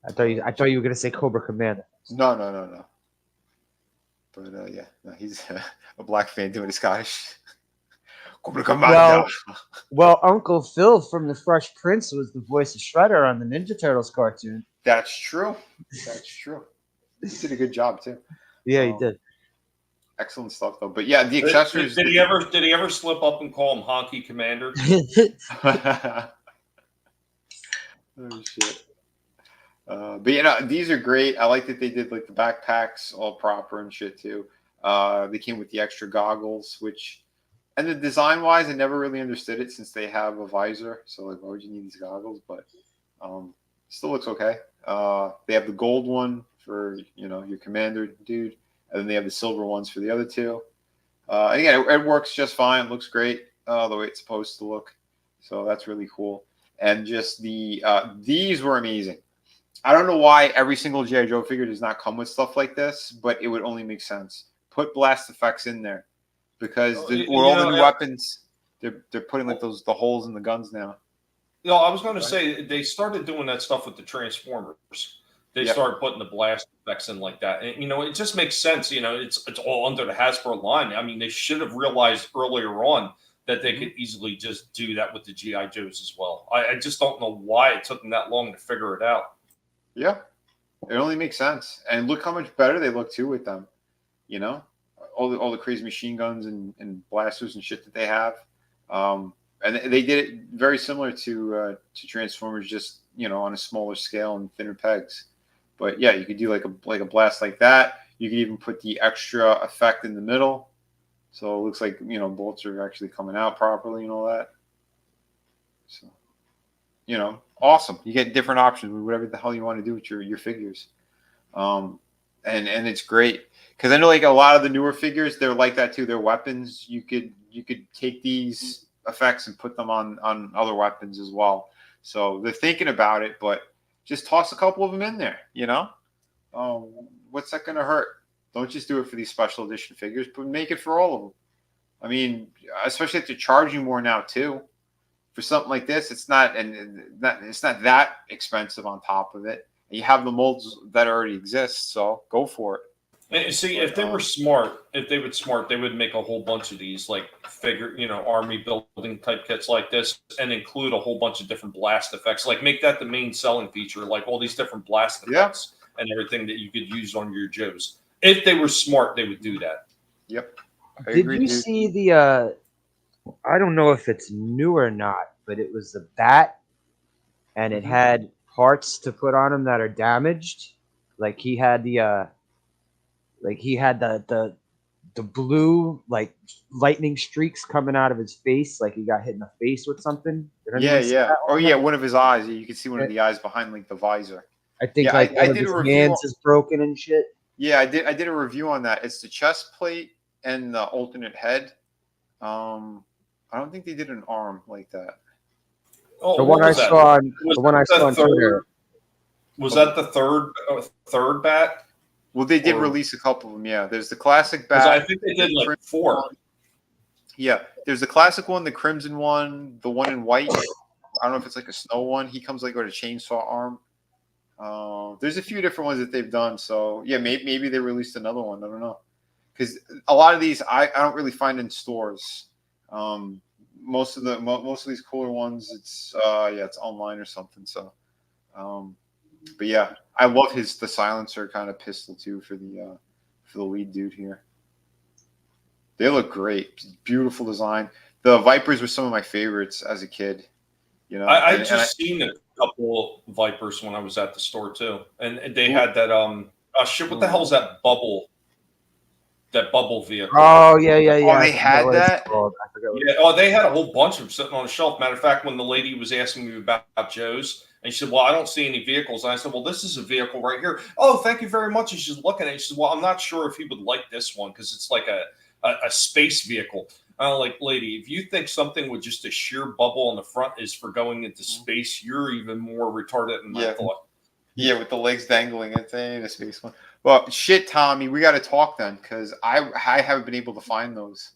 I thought you were gonna say Cobra Commander. No. But yeah, no, he's a black fan doing a Scottish. Cobra Commander. Well, Uncle Phil from The Fresh Prince was the voice of Shredder on the Ninja Turtles cartoon. That's true. He did a good job too. Yeah, he did. Excellent stuff though. But yeah, the accessories. Did he ever slip up and call him Honky Commander? Oh shit. But you know, these are great. I like that they did like the backpacks all proper and shit too. They came with the extra goggles, and the design wise, I never really understood it since they have a visor. So like, why would you need these goggles? But still looks okay. They have the gold one for, you know, your commander dude, and then they have the silver ones for the other two. Again, it works just fine. It looks great the way it's supposed to look. So that's really cool. And just these were amazing. I don't know why every single G.I. Joe figure does not come with stuff like this, but it would only make sense. Put blast effects in there because with all the new weapons, they're putting like the holes in the guns now. No, I was going to say they started doing that stuff with the Transformers. They started putting the blast effects in like that, and you know, it just makes sense. You know, it's all under the Hasbro line. I mean, they should have realized earlier on that they could easily just do that with the G.I. Joes as well. I just don't know why it took them that long to figure it out. Yeah, it only makes sense. And look how much better they look too with them. You know, all the crazy machine guns and blasters and shit that they have. And they did it very similar to Transformers, just, you know, on a smaller scale and thinner pegs. But yeah, you could do like a blast like that. You could even put the extra effect in the middle, so it looks like, you know, bolts are actually coming out properly and all that. So, you know, awesome. You get different options with whatever the hell you want to do with your figures. And it's great because I know like a lot of the newer figures, they're like that too. Their weapons, you could take these effects and put them on other weapons as well. So they're thinking about it, but just toss a couple of them in there, you know? What's that going to hurt? Don't just do it for these special edition figures, but make it for all of them. I mean, especially if they're charging more now too. For something like this, it's not that expensive on top of it. You have the molds that already exist, so go for it. And see, if they were smart, they would make a whole bunch of these like army building type kits like this, and include a whole bunch of different blast effects. Like make that the main selling feature, like all these different blast effects and everything that you could use on your Joes. If they were smart, they would do that. Yep. Did you see the? I don't know if it's new or not, but it was the bat, and it had parts to put on him that are damaged. Like he had the blue like lightning streaks coming out of his face, like he got hit in the face with something. Yeah. Oh yeah, one of his eyes. You can see one of the eyes behind like the visor. I think I did his hands is broken and shit. Yeah, I did a review on that. It's the chest plate and the alternate head. I don't think they did an arm like that. Oh, The what one I was that? saw on Was the one I that saw on third? Twitter. Was that the third bat? Well, they did Or- release a couple of them. Yeah, there's the classic Because bat. I think they did the like crimson 4. one. Yeah, there's the classic one, the crimson one, the one in white. I don't know if it's like a snow one. He comes like with a chainsaw arm. There's a few different ones that they've done. So yeah, maybe they released another one. I don't know, because a lot of these I don't really find in stores. Most of these cooler ones, it's it's online or something. So, but yeah, I love the silencer kind of pistol too for the lead dude here. They look great, beautiful design. The Vipers were some of my favorites as a kid. You know, I just seen a couple Vipers when I was at the store too, and they had that shit. What the hell is that bubble? That bubble vehicle. Oh yeah. Oh, I they forgot had what it's that? called. I forgot what Yeah. Oh, they had a whole bunch of them sitting on the shelf. Matter of fact, when the lady was asking me about Joe's, and she said, "Well, I don't see any vehicles," and I said, "Well, this is a vehicle right here." "Oh, thank you very much." And she's looking at it. She said, "Well, I'm not sure if he would like this one because it's like a space vehicle." I'm like, "Lady, if you think something with just a sheer bubble on the front is for going into space, you're even more retarded than I thought." Yeah, with the legs dangling and thing, a space one. Well, shit, Tommy, we got to talk then because I haven't been able to find those.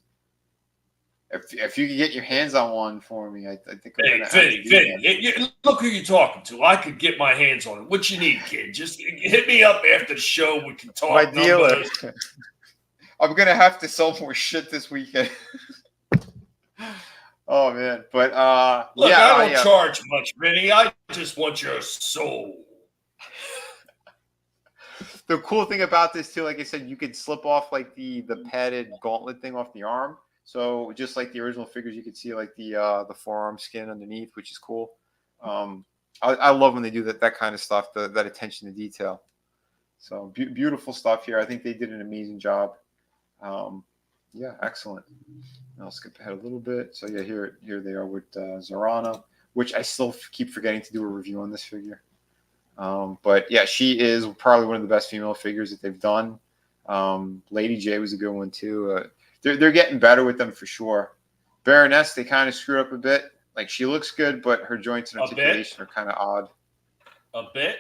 If you could get your hands on one for me, I think. Hey, Vinny, look who you're talking to. I could get my hands on it. What you need, kid? Just hit me up after the show. We can talk. My dealer. I'm gonna have to sell more shit this weekend. Oh man, but look, I don't charge much, Vinny. I just want your soul. The cool thing about this too, like I said, you could slip off like the padded gauntlet thing off the arm. So just like the original figures, you could see like the forearm skin underneath, which is cool. I love when they do that kind of stuff, that attention to detail. So beautiful stuff here. I think they did an amazing job. Yeah, excellent. I'll skip ahead a little bit. So yeah, here they are with Zorana, which I still keep forgetting to do a review on this figure. But yeah, she is probably one of the best female figures that they've done. Lady J was a good one too. They're getting better with them for sure. Baroness, they kind of screwed up a bit. Like she looks good, but her joints and articulation are kind of odd. A bit?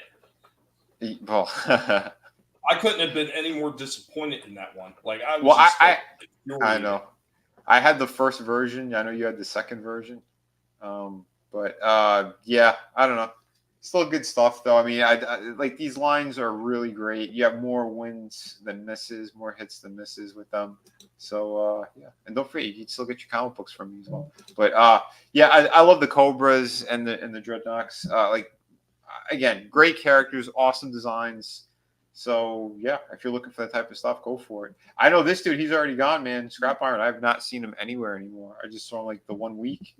Well, I couldn't have been any more disappointed in that one. Like I was. Well, I know. I had the first version. I know you had the second version. But yeah, I don't know. Still good stuff though. I mean, I like these lines are really great. You have more wins than misses, more hits than misses with them. So yeah, and don't forget you can still get your comic books from me as well. But yeah, I love the Cobras and the Dreadnoks. Like again, great characters, awesome designs. So yeah, if you're looking for that type of stuff, go for it. I know this dude; he's already gone, man. Scrap Iron. I have not seen him anywhere anymore. I just saw him like the 1 week.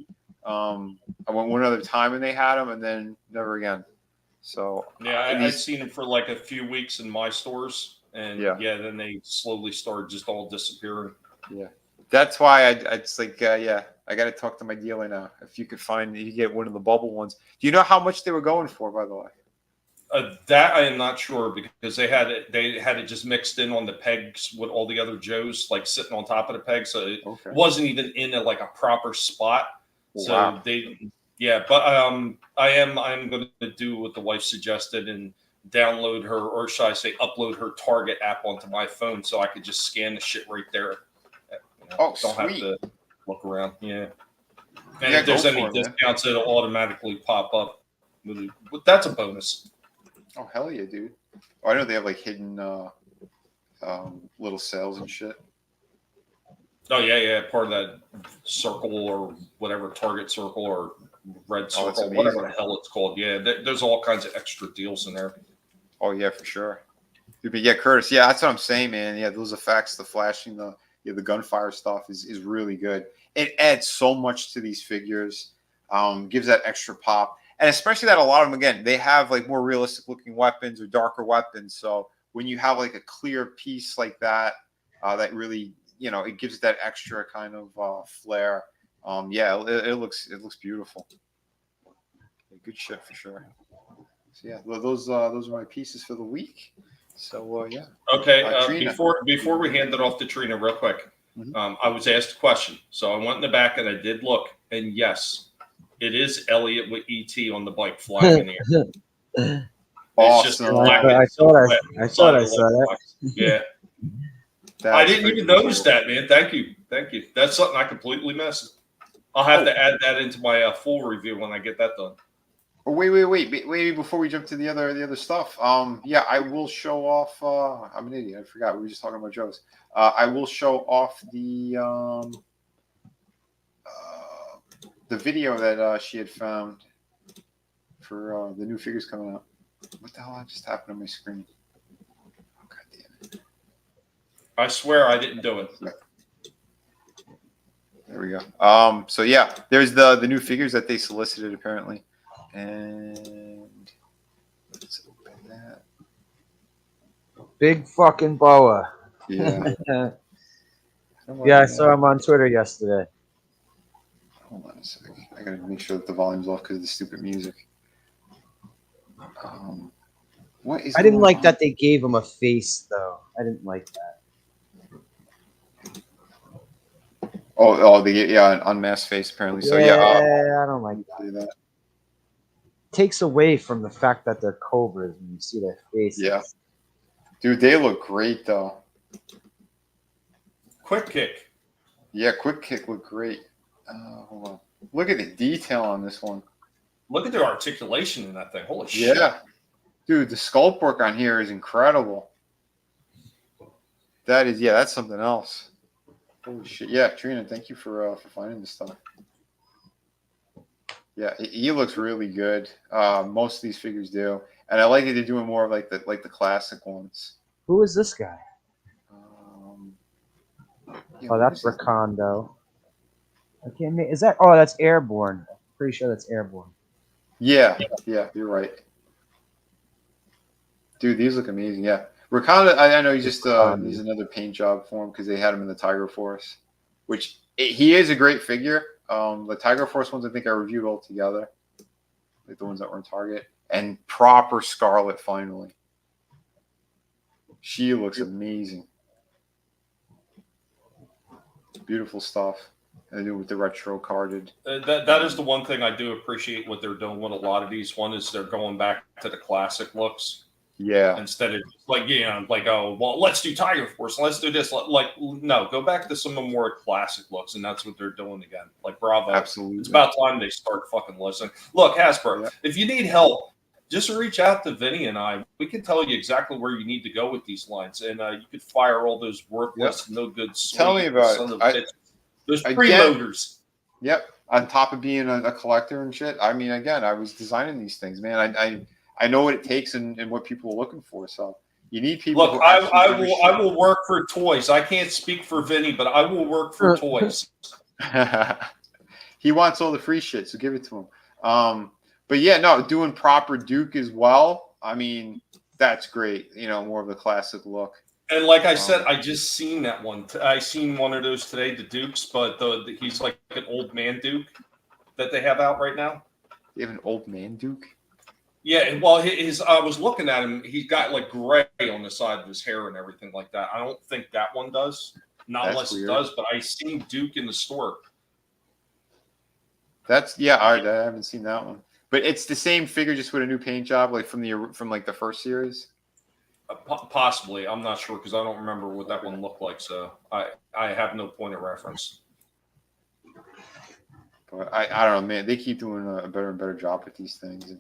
I went one other time and they had him, and then never again. So yeah, I've seen him for like a few weeks in my stores, and then they slowly started just all disappearing. Yeah, that's why it's like yeah, I got to talk to my dealer now. If you could you get one of the bubble ones. Do you know how much they were going for, by the way? That I am not sure because they had it just mixed in on the pegs with all the other Joes, like sitting on top of the pegs, so it wasn't even in a proper spot. So wow. But I am going to do what the wife suggested and download her, or should I say, upload her Target app onto my phone so I could just scan the shit right there. Don't sweet. have to look around. Yeah. And if there's any discounts, it'll automatically pop up. But that's a bonus. Oh hell yeah, dude! Oh, I know they have like hidden little sales and shit. Oh yeah, part of that circle or whatever, Target circle or red circle, whatever the hell it's called. Yeah, there's all kinds of extra deals in there. Oh yeah, for sure. But yeah, Curtis, yeah, that's what I'm saying, man. Yeah, those effects, the flashing, the gunfire stuff is really good. It adds so much to these figures, gives that extra pop, and especially that a lot of them, again, they have like more realistic looking weapons or darker weapons. So when you have like a clear piece like that, that really, it gives that extra kind of flair. Yeah, it looks beautiful. Good shit for sure. So yeah, those are my pieces for the week. So yeah. Okay. Before we hand it off to Trina, real quick, I was asked a question, so I went in the back and I did look, and yes, it is Elliot with ET on the bike flying in the air. It's just Awesome. black I and thought silhouette I inside thought I the saw that. lunchbox. Yeah, I That's didn't even freaking notice cool. that, man. Thank you. That's something I completely missed. I'll have to add that into my full review when I get that done. Oh, wait! Before we jump to the other stuff, yeah, I will show off. I'm an idiot. I forgot we were just talking about Joe's. I will show off the video that she had found for the new figures coming out. What the hell just happened on my screen? Oh, God damn it! I swear I didn't do it. There we go. So yeah, there's the new figures that they solicited apparently, and let's open that. Big fucking boa. Yeah. Yeah, I saw him on Twitter yesterday. Hold on a sec. I gotta make sure that the volume's off because of the stupid music. What is? I didn't going like on? that they gave him a face, though. I didn't like that. Yeah, unmasked face apparently. So yeah, yeah, I don't like that. that. Takes away from the fact that they're cobras when you see their faces. Yeah, dude, they look great though. Quick kick. Yeah, quick kick look great. Hold on. Look at the detail on this one. Look at their articulation in that thing. Holy shit. Yeah, dude, the sculpt work on here is incredible. That's something else. Holy shit! Yeah, Trina, thank you for finding this stuff. Yeah, he looks really good. Most of these figures do, and I like that they're doing more of like the classic ones. Who is this guy? Yeah, Oh, that's Rakondo. Is that? Oh, that's Airborne. I'm pretty sure that's Airborne. Yeah, you're right. Dude, these look amazing. Yeah, Rakondo. I know he's just he's another paint job for him because they had him in the Tiger Force, which he is a great figure. The Tiger Force ones I think I reviewed all together, like the ones that were in Target, and proper Scarlet finally. She looks amazing. Beautiful stuff. And they do with the retro carded. That is the one thing I do appreciate what they're doing with a lot of these. One is they're going back to the classic looks. Yeah. Instead of oh, well, let's do Tiger Force. Let's do this. No, go back to some of the more classic looks. And that's what they're doing again. Like, bravo. Absolutely. It's about time they start fucking listening. Look, Hasbro, if you need help, just reach out to Vinny and I. We can tell you exactly where you need to go with these lines. And you could fire all those worthless, no good. Tell me about it. Those freeloaders. Yep. On top of being a collector and shit. I mean, again, I was designing these things, man. I know what it takes and what people are looking for. So you need people. Look, I will work for toys. I can't speak for Vinny, but I will work for toys. He wants all the free shit, so give it to him. But yeah, no, doing proper Duke as well. I mean, that's great. You know, more of the classic look. And like I said, I just seen that one. I seen one of those today, the Dukes, but he's like an old man Duke that they have out right now. You have an old man Duke? Yeah, well, I was looking at him. He's got like gray on the side of his hair and everything like that. I don't think that one does. Not unless it does, but I seen Duke in the store. I haven't seen that one. But it's the same figure, just with a new paint job, like from the first series. Possibly, I'm not sure because I don't remember what that one looked like. So I have no point of reference. But I don't know, man. They keep doing a better and better job with these things. And,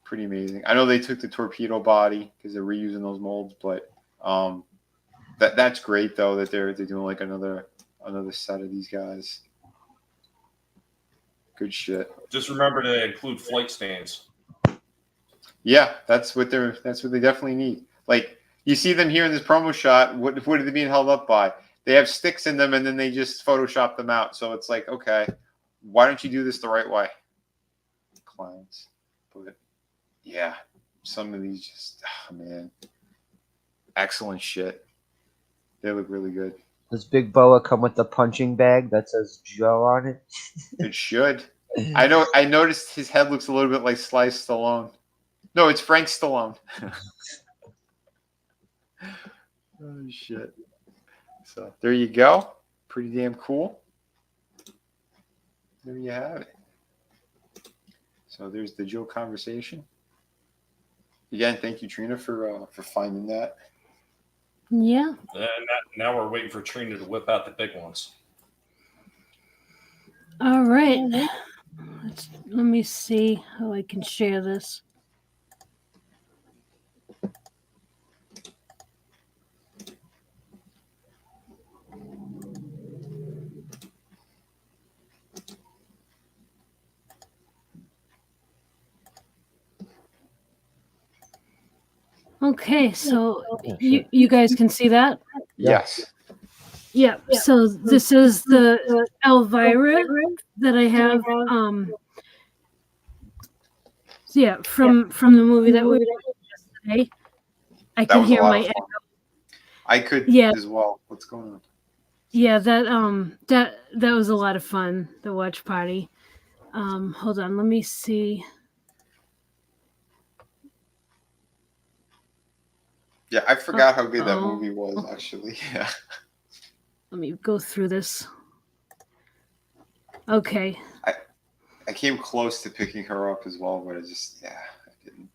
pretty amazing. I know they took the torpedo body because they're reusing those molds, but that's great though that they're doing like another set of these guys. Good shit. Just remember to include flight stands. Yeah, that's what they definitely need. Like you see them here in this promo shot. What are they being held up by? They have sticks in them, and then they just Photoshop them out. So it's like, okay, why don't you do this the right way? Clowns. But yeah, some of these just, man, excellent shit. They look really good. Does Big Boa come with the punching bag that says Joe on it? It should. I noticed his head looks a little bit like Sly Stallone. No, it's Frank Stallone. Oh shit. So there you go. Pretty damn cool. There you have it. So there's the Joe conversation. Again, thank you, Trina, for finding that. Yeah. And now we're waiting for Trina to whip out the big ones. All right. Let me see how I can share this. Okay, so you guys can see that? Yes. Yeah. So this is the Elvira that I have. Yeah, from the movie that we watched yesterday. I can hear my echo. I could as well. What's going on? Yeah, that was a lot of fun, the watch party. Hold on, let me see. Yeah, I forgot how good that movie was, actually. Yeah. Let me go through this. Okay. I came close to picking her up as well, but I didn't.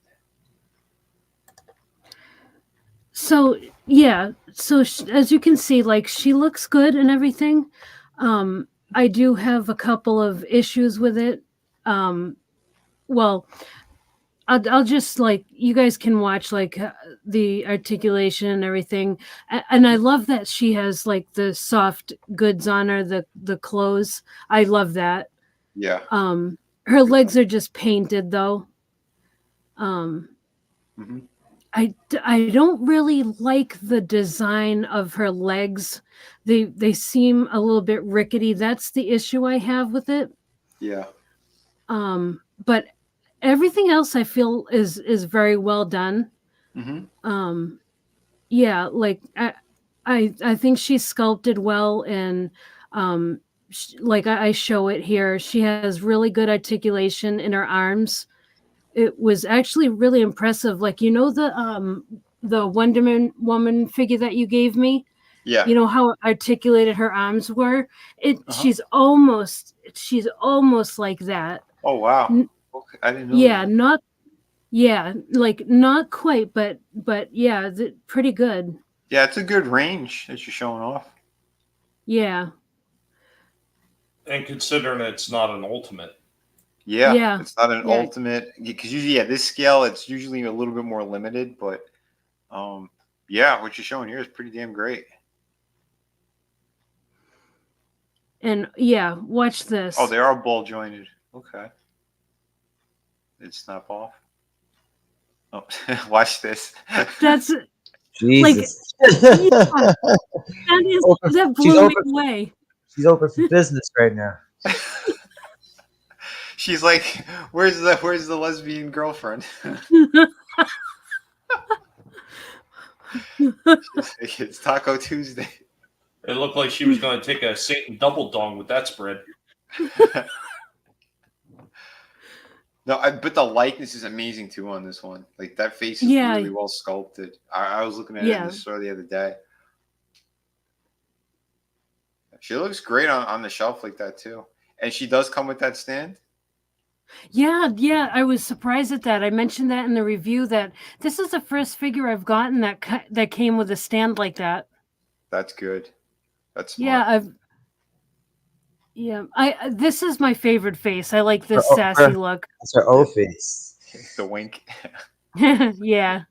So, yeah. So, as you can see, like, she looks good and everything. I do have a couple of issues with it. Well, I'll just, like, you guys can watch, like, the articulation and everything. And I love that she has, like, the soft goods on her, the clothes. I love that. Yeah. Her legs are just painted, though. I don't really like the design of her legs. They seem a little bit rickety. That's the issue I have with it. Yeah. But everything else I feel is very well done. Yeah, like I think she's sculpted well, and like I show it here, she has really good articulation in her arms. It was actually really impressive. Like, you know, the Wonder Woman figure that you gave me? Yeah. You know how articulated her arms were? She's almost like that. Oh, wow. Okay. I didn't know that. Like not quite, but yeah, pretty good. Yeah, it's a good range that you're showing off. Yeah. And considering it's not an ultimate. Yeah, it's not an ultimate, because usually at this scale it's usually a little bit more limited, but yeah, what you're showing here is pretty damn great. And yeah, watch this. Oh, they are ball jointed. Okay. Did it snap off? Oh, watch this. That's Jesus. Like, that blew me away. She's open for business right now. She's like, where's the lesbian girlfriend? It's Taco Tuesday. It looked like she was going to take a Satan double dong with that spread. No, but the likeness is amazing too on this one. Like, that face is really well sculpted. I was looking at it in the store the other day. She looks great on the shelf like that too. And she does come with that stand? Yeah, I was surprised at that. I mentioned that in the review, that this is the first figure I've gotten that came with a stand like that. That's good. That's smart. This is my favorite face. I like this sassy look. That's her O face. The wink. Yeah.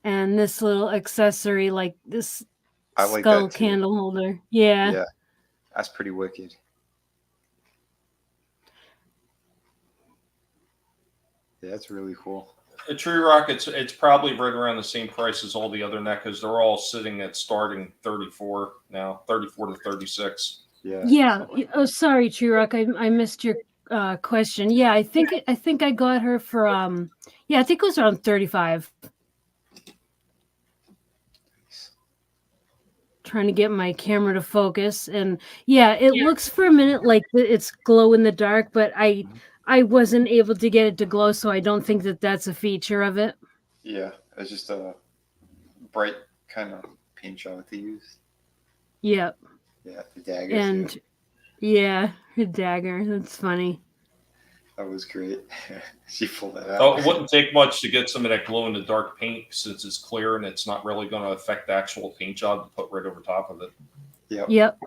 And this little accessory, like this skull candle holder. Yeah. Yeah. That's pretty wicked. Yeah, that's really cool. The Tree Rock, it's probably right around the same price as all the other NECAs. They're all sitting at starting 34 now, 34 to 36. Yeah. Oh, sorry, Tree Rock. I missed your question. Yeah, I think I got her for I think it was around 35. Trying to get my camera to focus, and it looks for a minute like it's glow in the dark, but I wasn't able to get it to glow, so I don't think that's a feature of it. Yeah, it's just a bright kind of paint job that they used. Yep. Yeah, the dagger. And too. yeah, her dagger. That's funny. That was great. She pulled that out. Oh, it wouldn't take much to get some of that glow-in-the-dark paint since it's clear and it's not really going to affect the actual paint job to put right over top of it. Yep.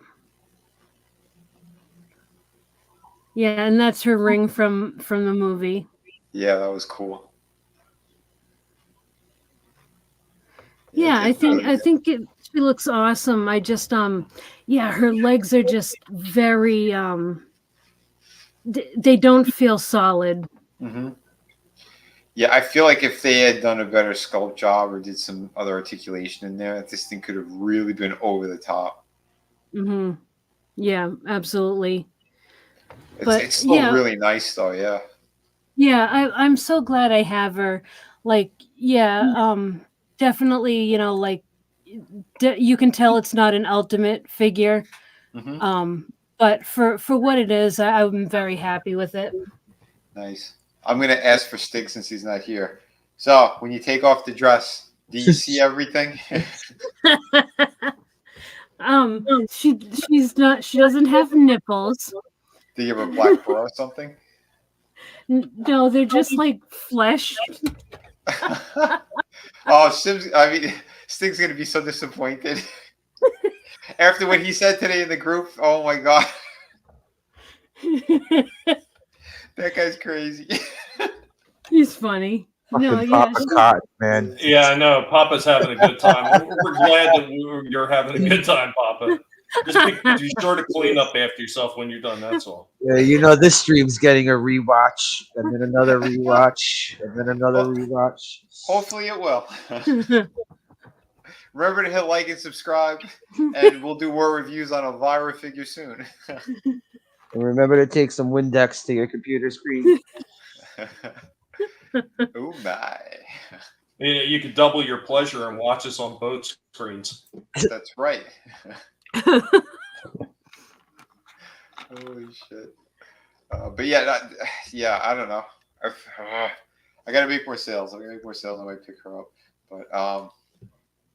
Yeah, and that's her ring from the movie. Yeah, that was cool. Yeah, I think she looks awesome. I just yeah, her legs are just very they don't feel solid. Mm-hmm. Yeah, I feel like if they had done a better sculpt job or did some other articulation in there, this thing could have really been over the top. Mm-hmm. Yeah, absolutely. It's still really nice though, yeah. Yeah, I'm so glad I have her. Like, yeah, definitely, you know, like you can tell it's not an ultimate figure. Mm-hmm. But for what it is, I'm very happy with it. Nice. I'm gonna ask for Stig since he's not here. So when you take off the dress, do you see everything? She's not. She doesn't have nipples. Do you have a black bra or something? No, they're just like flesh. Oh, Stig's gonna be so disappointed after what he said today in the group. Oh my god, that guy's crazy. He's funny. No, Papa Cotton, man. Yeah, I know. Papa's having a good time. We're glad that you're having a good time, Papa. Just be sure to clean up after yourself when you're done. That's all. Yeah, you know this stream's getting a rewatch, and then another rewatch, and then another rewatch. Hopefully it will. Remember to hit like and subscribe, and we'll do more reviews on Elvira figure soon. And remember to take some Windex to your computer screen. Oh my. Yeah, you could double your pleasure and watch us on both screens. That's right. Holy shit. But yeah, I don't know. I gotta make more sales. I might pick her up. But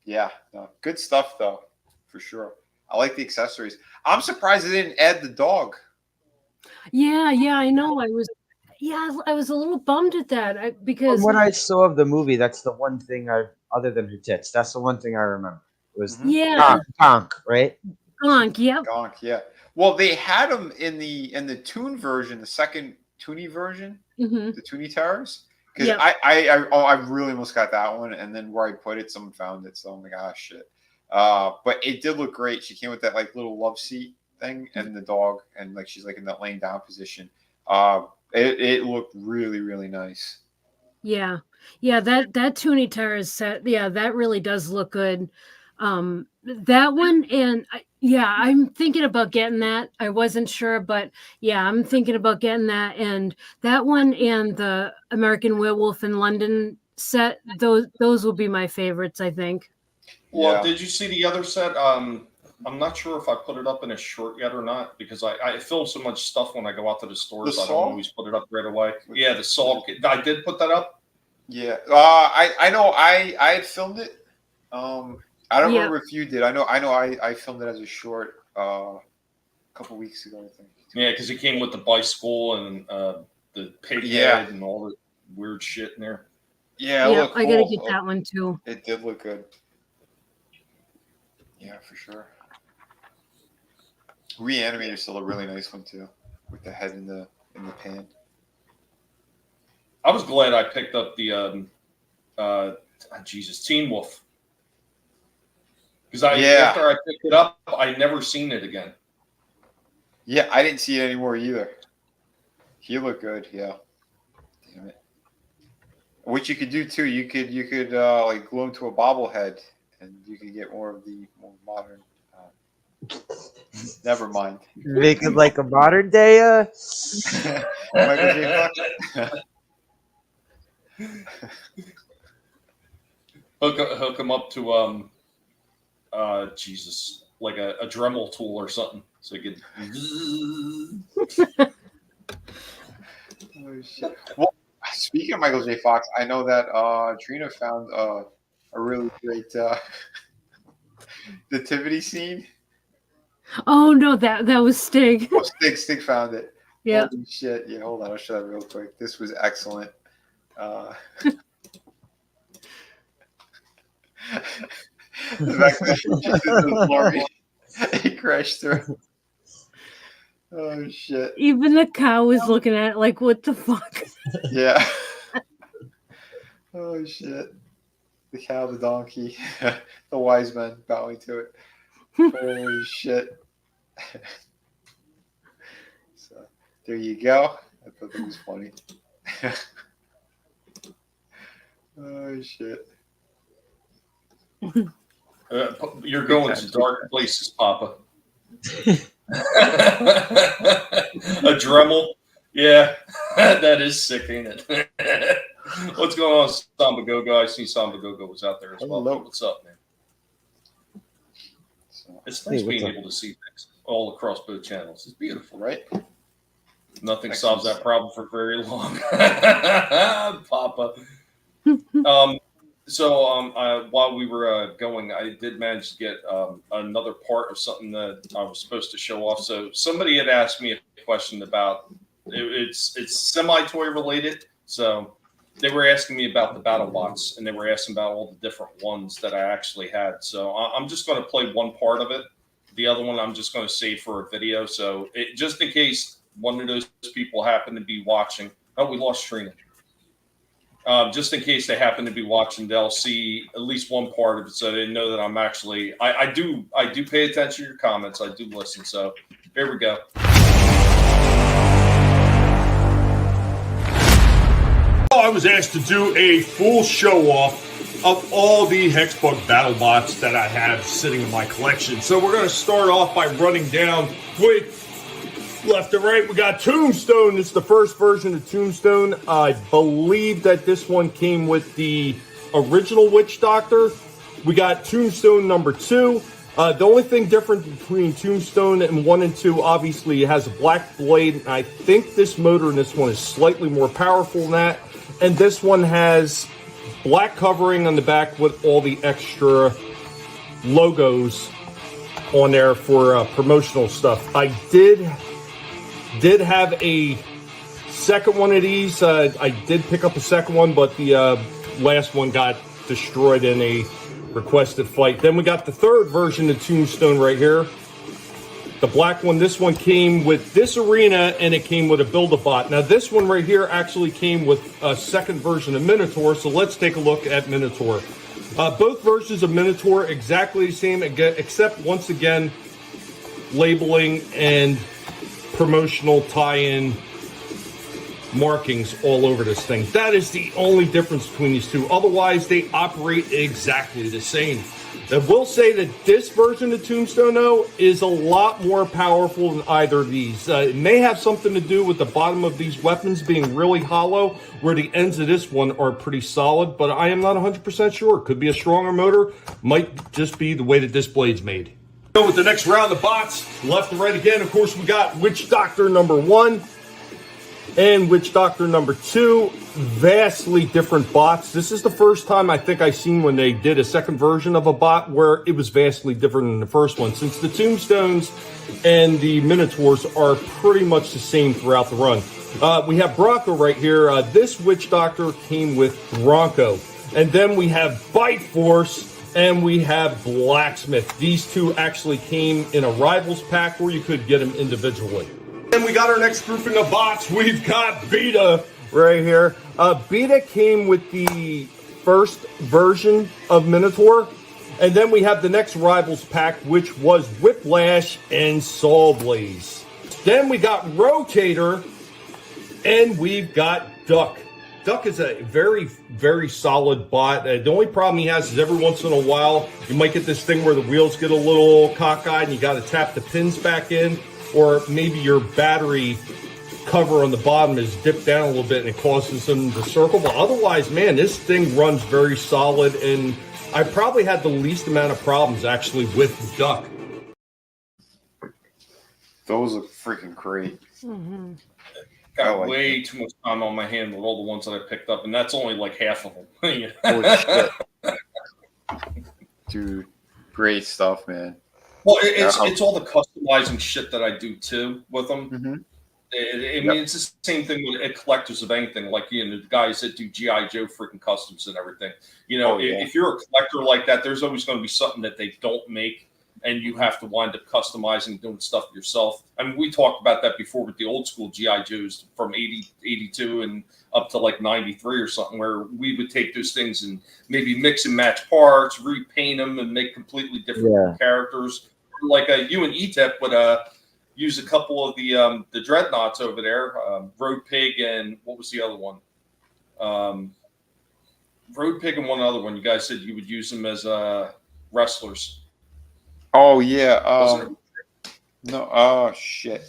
yeah, no, good stuff though, for sure. I like the accessories. I'm surprised they didn't add the dog. Yeah, I know. I was a little bummed at that because From what I saw of the movie, that's the one thing other than her tits, that's the one thing I remember. It was Gonk, right? Gonk, yep. Gonk, yeah. Well, they had him in the Toon version, the second Toonie version, the Toonie Towers. Because I really almost got that one, and then where I put it, someone found it, so I'm like, ah, shit. But it did look great. She came with that like little love seat thing and the dog, and like she's like in that laying down position. It looked really, really nice. Yeah, that Toonie Towers set, yeah, that really does look good. That one, and I'm thinking about getting that. I wasn't sure, but yeah, I'm thinking about getting that, and that one and the American Werewolf in London set. Those will be my favorites, I think. Well, did you see the other set? I'm not sure if I put it up in a short yet or not because I film so much stuff when I go out to the stores. I don't always put it up right away. Yeah, the Saw. I did put that up. Yeah, I know. I had filmed it. I don't remember if you did. I know. I filmed it as a short a couple weeks ago, I think. Yeah, because it came with the bicycle and the pig head and all the weird shit in there. Yeah, I gotta get that one too. It did look good. Yeah, for sure. Reanimator's still a really nice one too, with the head in the pan. I was glad I picked up the Teen Wolf. Because after I picked it up, I never seen it again. Yeah, I didn't see it anymore either. He looked good, yeah. Damn it. What you could do too, you could like glue him to a bobblehead, and you could get more of the more modern. Never mind. Make it like a modern day. Michael J. Fox. Hook him up to like a Dremel tool or something, so you could. Oh, shit. Well, speaking of Michael J. Fox, I know that Trina found a really great The Tivity scene. Oh no, that was Stig. Oh, Stig found it. Yeah. Holy shit! Yeah, hold on, I'll show that real quick. This was excellent. The fact that he crashed through. Oh shit! Even the cow was looking at it like, what the fuck? Yeah. Oh shit! The cow, the donkey, the wise men bowing to it. Holy shit! So there you go. I thought that was funny. Oh shit! You're going to dark places, Papa. A Dremel? Yeah, that is sick, ain't it? What's going on, Samba Go-Go? I see Samba Go-Go was out there as well. Hello. What's up, man? It's nice being able to see things all across both channels. It's beautiful, right? Nothing solves that problem for very long. Papa. So while we were going, I did manage to get another part of something that I was supposed to show off. So somebody had asked me a question about it's semi-toy related. So they were asking me about the battle bots, and they were asking about all the different ones that I actually had. So I'm just going to play one part of it. The other one I'm just going to save for a video. So just in case one of those people happen to be watching. Oh, we lost Trina. Just in case they happen to be watching, they'll see at least one part of it, so they know that I'm actually. I do pay attention to your comments. I do listen. So here we go. I was asked to do a full show off of all the Hexbug battle bots that I have sitting in my collection. So we're going to start off by running down with left to right. We got Tombstone. It's the first version of Tombstone. I believe that this one came with the original Witch Doctor. We got Tombstone number 2. The only thing different between Tombstone and 1 and 2, obviously, it has a black blade. I think this motor in this one is slightly more powerful than that. And this one has black covering on the back with all the extra logos on there for promotional stuff. I did have a second one of these. I did pick up a second one, but the last one got destroyed in a requested fight. Then we got the third version of Tombstone right here. The black one. This one came with this arena, and it came with a Build-A-Bot. Now, this one right here actually came with a second version of Minotaur, so let's take a look at Minotaur. Both versions of Minotaur exactly the same, except, once again, labeling and promotional tie-in markings all over this thing. That is the only difference between these two. Otherwise, they operate exactly the same. I will say that this version of Tombstone, though, is a lot more powerful than either of these. It may have something to do with the bottom of these weapons being really hollow, where the ends of this one are pretty solid, but I am not 100% sure. Could be a stronger motor, might just be the way that this blade's made. With the next round of bots, left and right again, of course, we got Witch Doctor number 1 and Witch Doctor number 2. Vastly different bots. This is the first time I think I've seen when they did a second version of a bot where it was vastly different than the first one, since the Tombstones and the Minotaurs are pretty much the same throughout the run. We have Bronco right here. This Witch Doctor came with Bronco. And then we have Bite Force. And we have Blacksmith. These two actually came in a Rivals pack where you could get them individually. And we got our next grouping of bots. We've got Beta right here. Beta came with the first version of Minotaur. And then we have the next Rivals pack, which was Whiplash and Saw Blaze. Then we got Rotator. And we've got Duck. Duck is a very, very solid bot. The only problem he has is every once in a while, you might get this thing where the wheels get a little cockeyed and you got to tap the pins back in, or maybe your battery cover on the bottom is dipped down a little bit and it causes them to circle. But otherwise, man, this thing runs very solid, and I probably had the least amount of problems actually with Duck. Those look freaking great. Mm-hmm. Got way too much time on my hand with all the ones that I picked up, and that's only like half of them. Holy shit. Dude. Great stuff, man. Well, it's all the customizing shit that I do too with them. Mm-hmm. I mean, it's the same thing with collectors of anything, like the guys that do GI Joe freaking customs and everything. If you're a collector like that, there's always going to be something that they don't make, and you have to wind up customizing, doing stuff yourself. I mean, we talked about that before with the old school GI Joes from 80, 82 and up to like 93 or something, where we would take those things and maybe mix and match parts, repaint them, and make completely different characters. Like you and ETEP would use a couple of the dreadnoughts over there, Road Pig, and what was the other one? Road Pig and one other one. You guys said you would use them as wrestlers. Oh yeah. No. Oh shit.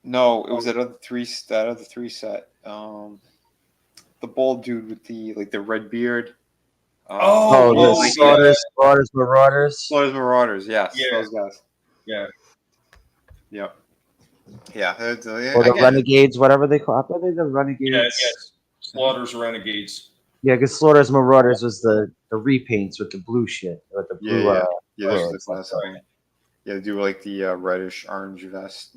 No, it was that other three set. The bald dude with the red beard. The Slaughters Marauders. Slaughters Marauders. Yes, Yeah. those guys. Yeah. Yep. Yeah. Or the Renegades, whatever they call it. Are they the Renegades? Yes. Slaughters Renegades. Yeah, because Slaughters Marauders was the repaints with the blue shit. With the blue, they do like the reddish orange vest.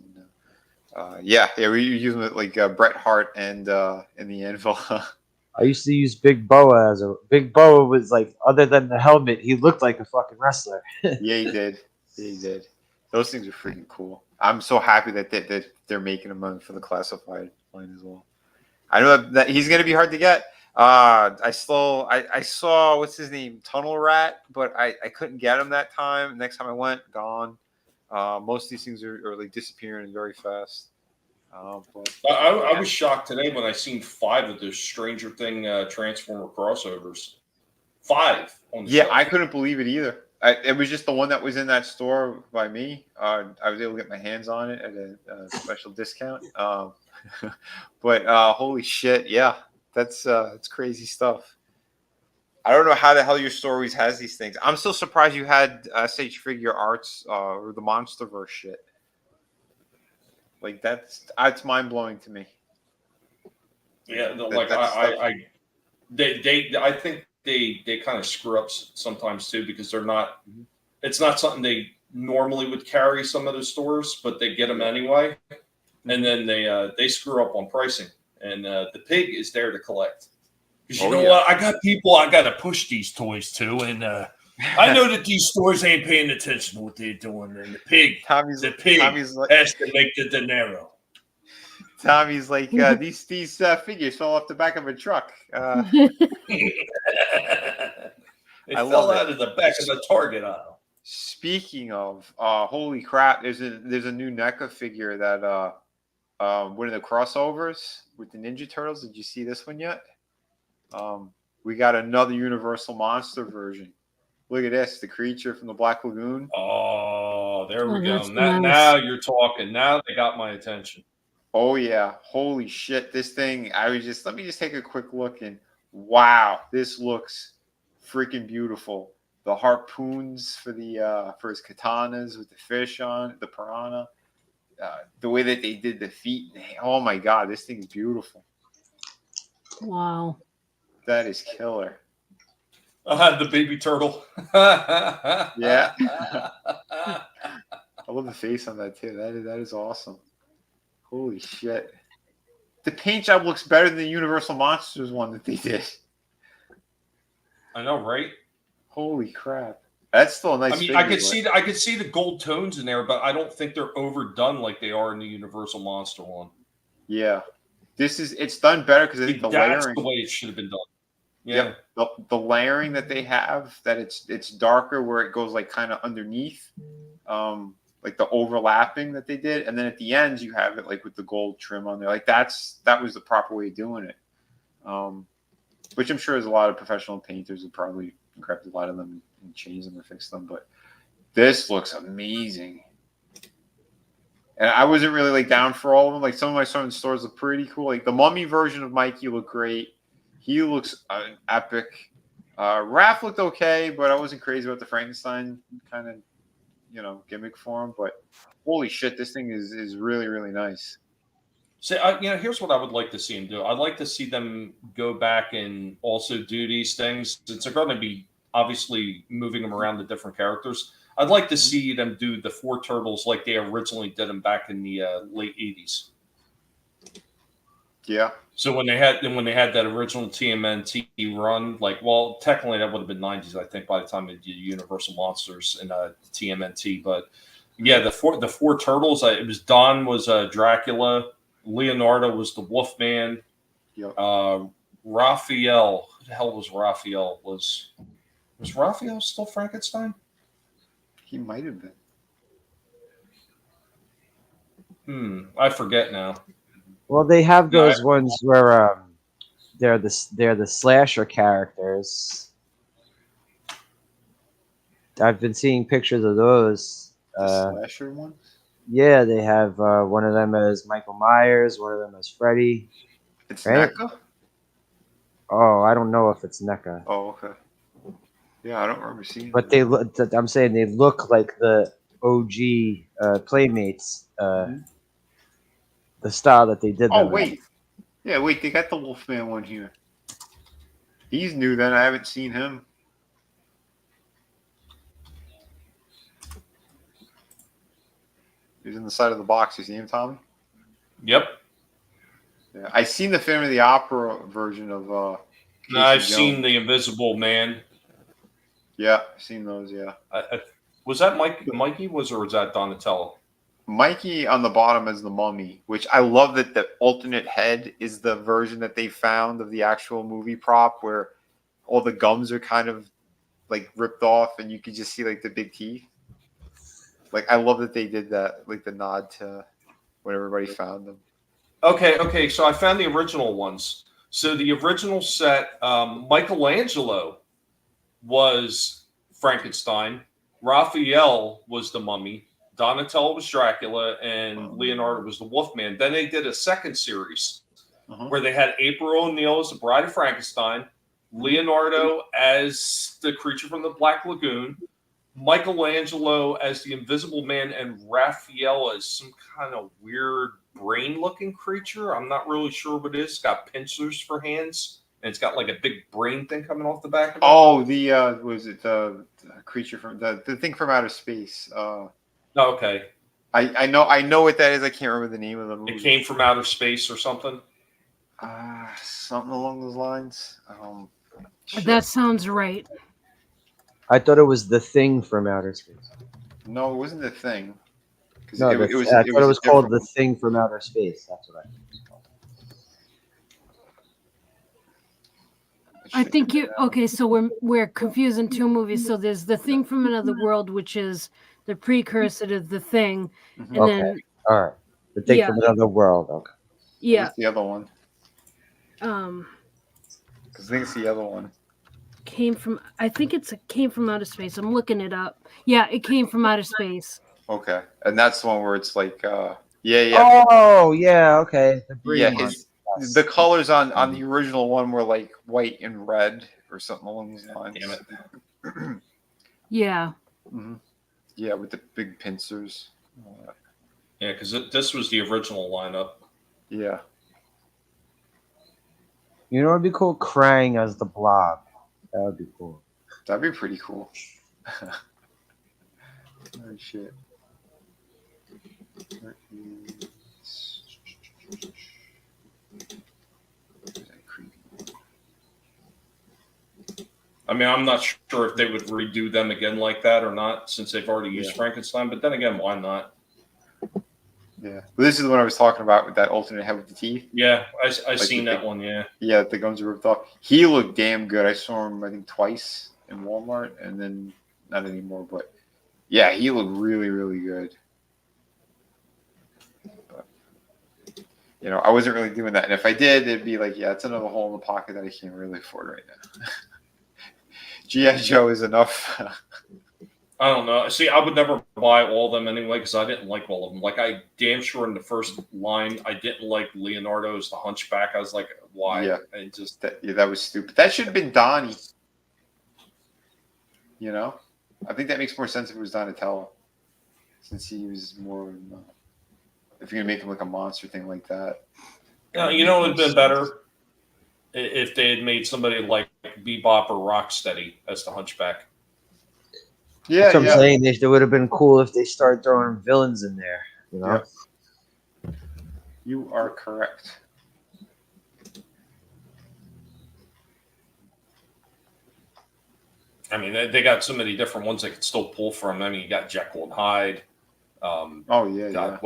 We use them with Bret Hart and in the Anvil. I used to use Big Boa as Big Boa was other than the helmet, he looked like a fucking wrestler. Yeah, he did. Those things are freaking cool. I'm so happy that they're making them for the classified line as well. I know that he's going to be hard to get. I saw what's his name, Tunnel Rat, but I couldn't get him that time. Next time I went, gone. Most of these things are disappearing very fast. I was shocked today when I seen 5 of those Stranger Thing Transformer crossovers. 5 on the shelf. I couldn't believe it either. It was just the one that was in that store by me. I was able to get my hands on it at a special discount. But holy shit, yeah, that's crazy stuff. I don't know how the hell your store always has these things. I'm still surprised you had SH Figure Arts or the Monsterverse shit. That's mind blowing to me. Yeah, I think they kind of screw up sometimes too, because they're not. It's not something they normally would carry some of the stores, but they get them anyway, and then they screw up on pricing. And the pig is there to collect. Because you know what? I got people I got to push these toys to, and I know that these stores ain't paying attention to what they're doing. And the pig has to make the dinero. Tommy's like, these figures fell off the back of a truck. They fell out of the back of the Target aisle. Speaking of, holy crap! There's a new NECA figure that one of the crossovers with the Ninja Turtles. Did you see this one yet? We got another Universal Monster version. Look at this, the creature from the Black Lagoon. Oh, there we go. Now you're talking. Now they got my attention. Oh yeah, holy shit! This thing. Let me just take a quick look, and wow, this looks freaking beautiful. The harpoons for his katanas with the fish on the piranha. The way that they did the feet. Oh my god, this thing is beautiful. Wow. That is killer. The baby turtle. Yeah. I love the face on that too. That is awesome. Holy shit. The paint job looks better than the Universal Monsters one that they did. I know, right? Holy crap. That's still a nice figure. I could see the gold tones in there, but I don't think they're overdone like they are in the Universal Monster one. Yeah. It's done better because I think the layering. That's the way it should have been done. Yeah. The layering that they have, that it's darker where it goes kind of underneath, the overlapping that they did, and then at the ends you have it with the gold trim on there. That was the proper way of doing it. Which I'm sure there's a lot of professional painters who probably grabbed a lot of them and changed them or fixed them, but this looks amazing. And I wasn't really down for all of them. Some of my certain stores look pretty cool. The Mummy version of Mikey looked great. He looks epic. Raph looked okay, but I wasn't crazy about the Frankenstein kind of, gimmick for him. But holy shit, this thing is really, really nice. So, here's what I would like to see them do. I'd like to see them go back and also do these things. It's going to be obviously moving them around to different characters. I'd like to see them do the 4 turtles like they originally did them back in the late 80s. Yeah. So when they had that original TMNT run, like, well, technically that would have been 90s, I think, by the time they did Universal Monsters and TMNT. But yeah, the four turtles. It was Don was Dracula, Leonardo was the Wolfman. Yep. Raphael, who the hell was Raphael? Was Raphael still Frankenstein? He might have been. I forget now. Well, they have those ones where they're the slasher characters. I've been seeing pictures of those. The slasher ones? Yeah, they have one of them as Michael Myers, one of them as Freddy. It's right? NECA? Oh, I don't know if it's NECA. Oh, okay. Yeah, I don't remember seeing But they look. I'm saying they look like the OG Playmates. The style that they did. Oh, wait. Yeah, wait, they got the Wolfman one here. He's new then. I haven't seen him. He's in the side of the box. You see him, Tommy? Yep. Yeah, I seen the Phantom of the Opera version of. No, I've seen the Invisible Man. Yeah, I've seen those. Yeah. Was that Mikey? Or was that Donatello? Mikey on the bottom as the mummy, which I love that the alternate head is the version that they found of the actual movie prop, where all the gums are kind of like ripped off, and you could just see like the big teeth. Like, I love that they did that, like the nod to when everybody found them. Okay. So I found the original ones. So the original set, Michelangelo was Frankenstein, Raphael was the Mummy, Donatello was Dracula, and Leonardo was the Wolfman. Then they did a second series where they had April O'Neil as the Bride of Frankenstein, Leonardo as the creature from the Black Lagoon, Michelangelo as the Invisible Man, and Raphael as some kind of weird brain-looking creature. I'm not really sure what it is. It's got pincers for hands, and it's got like a big brain thing coming off the back of it. Oh, was it the creature from the thing from outer space? Okay. I know what that is. I can't remember the name of the movie. It came from outer space or something. Something along those lines. That sounds right. I thought it was the Thing from outer space. No, it wasn't the Thing. No, I thought it was called the Thing from outer space. That's what I thought it was called. I think you okay. So we're confusing two movies. So there's The Thing from Another World, which is the precursor to The Thing, and then all right, The Thing from Another World. Okay. Yeah. What's the other one? Because I think it's the other one. I think it came from outer space. I'm looking it up. Yeah, it came from outer space. Okay, and that's the one where it's like, yeah. Oh, yeah. Okay. The colors on the original one were like white and red or something along these lines. Damn it. Yeah. Mm-hmm. Yeah, with the big pincers. Yeah, because this was the original lineup. Yeah. You know, it'd be cool. Krang as the Blob. That would be cool. That'd be pretty cool. Oh shit. I mean, I'm not sure if they would redo them again like that or not, since they've already used Frankenstein. But then again, why not? Yeah. Well, this is the one I was talking about with that alternate head with the teeth. Yeah, I've seen that one, yeah. Yeah, the gums are ripped off. He looked damn good. I saw him, I think, twice in Walmart, and then not anymore. But, yeah, he looked really, really good. But, you know, I wasn't really doing that. And if I did, it'd be like, yeah, it's another hole in the pocket that I can't really afford right now. G.I. Joe is enough. I don't know. See, I would never buy all of them anyway because I didn't like all of them. Like, I damn sure in the first line, I didn't like Leonardo as the Hunchback. I was like, why? Yeah, and just that was stupid. That should have been Donnie. You know, I think that makes more sense if it was Donatello, since he was more. If you're gonna make him like a monster thing like that. You know, it would have been better if they had made somebody like Bebop or Rocksteady as the Hunchback. Yeah, That's what I'm yeah. saying. It would have been cool if they started throwing villains in there. You know. Yep. You are correct. I mean, they got so many different ones they could still pull from. I mean, you got Jekyll and Hyde. Oh yeah, God,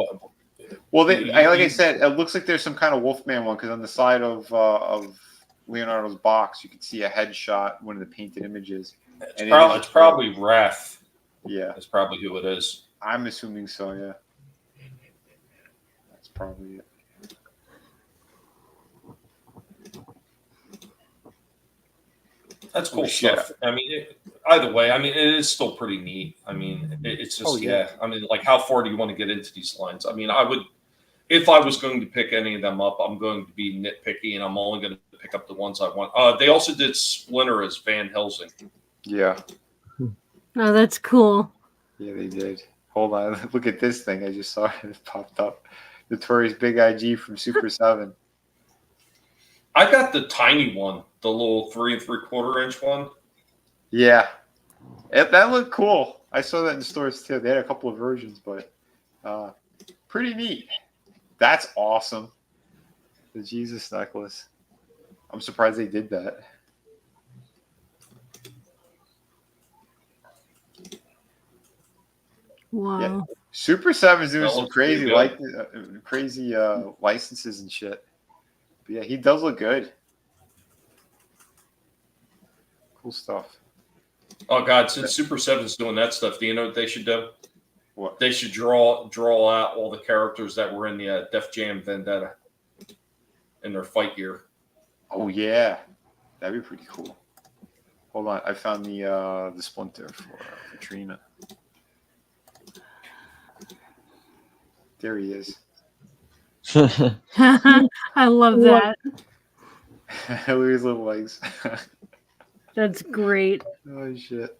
yeah. Well, like I said, it looks like there's some kind of Wolfman one because on the side of Leonardo's box, you can see a headshot, one of the painted images. It's probably Wrath. Yeah, that's probably who it is. I'm assuming so. Yeah, that's probably it. That's cool stuff. I mean, either way, I mean, it is still pretty neat. I mean, it's just, yeah. I mean, like, how far do you want to get into these lines? I mean, I would, if I was going to pick any of them up, I'm going to be nitpicky, and I'm only going to pick up the ones I want. They also did Splinter as Van Helsing. Yeah. Oh, that's cool. Yeah, they did. Hold on. Look at this thing. I just saw it popped up. Notorious Big IG from Super 7. I got the tiny one, the little 3 3/4 inch one. Yeah, that looked cool. I saw that in stores too. They had a couple of versions, but pretty neat. That's awesome. The Jesus necklace. I'm surprised they did that. Wow. Yeah. Super 7's doing some crazy licenses and shit. But yeah, he does look good. Cool stuff. Oh God! Since Super 7's doing that stuff, do you know what they should do? What? They should draw out all the characters that were in the Def Jam Vendetta in their fight gear. Oh yeah, that'd be pretty cool. Hold on, I found the Splinter for Trina. There he is. I love that. Look at his little legs. That's great. Oh shit.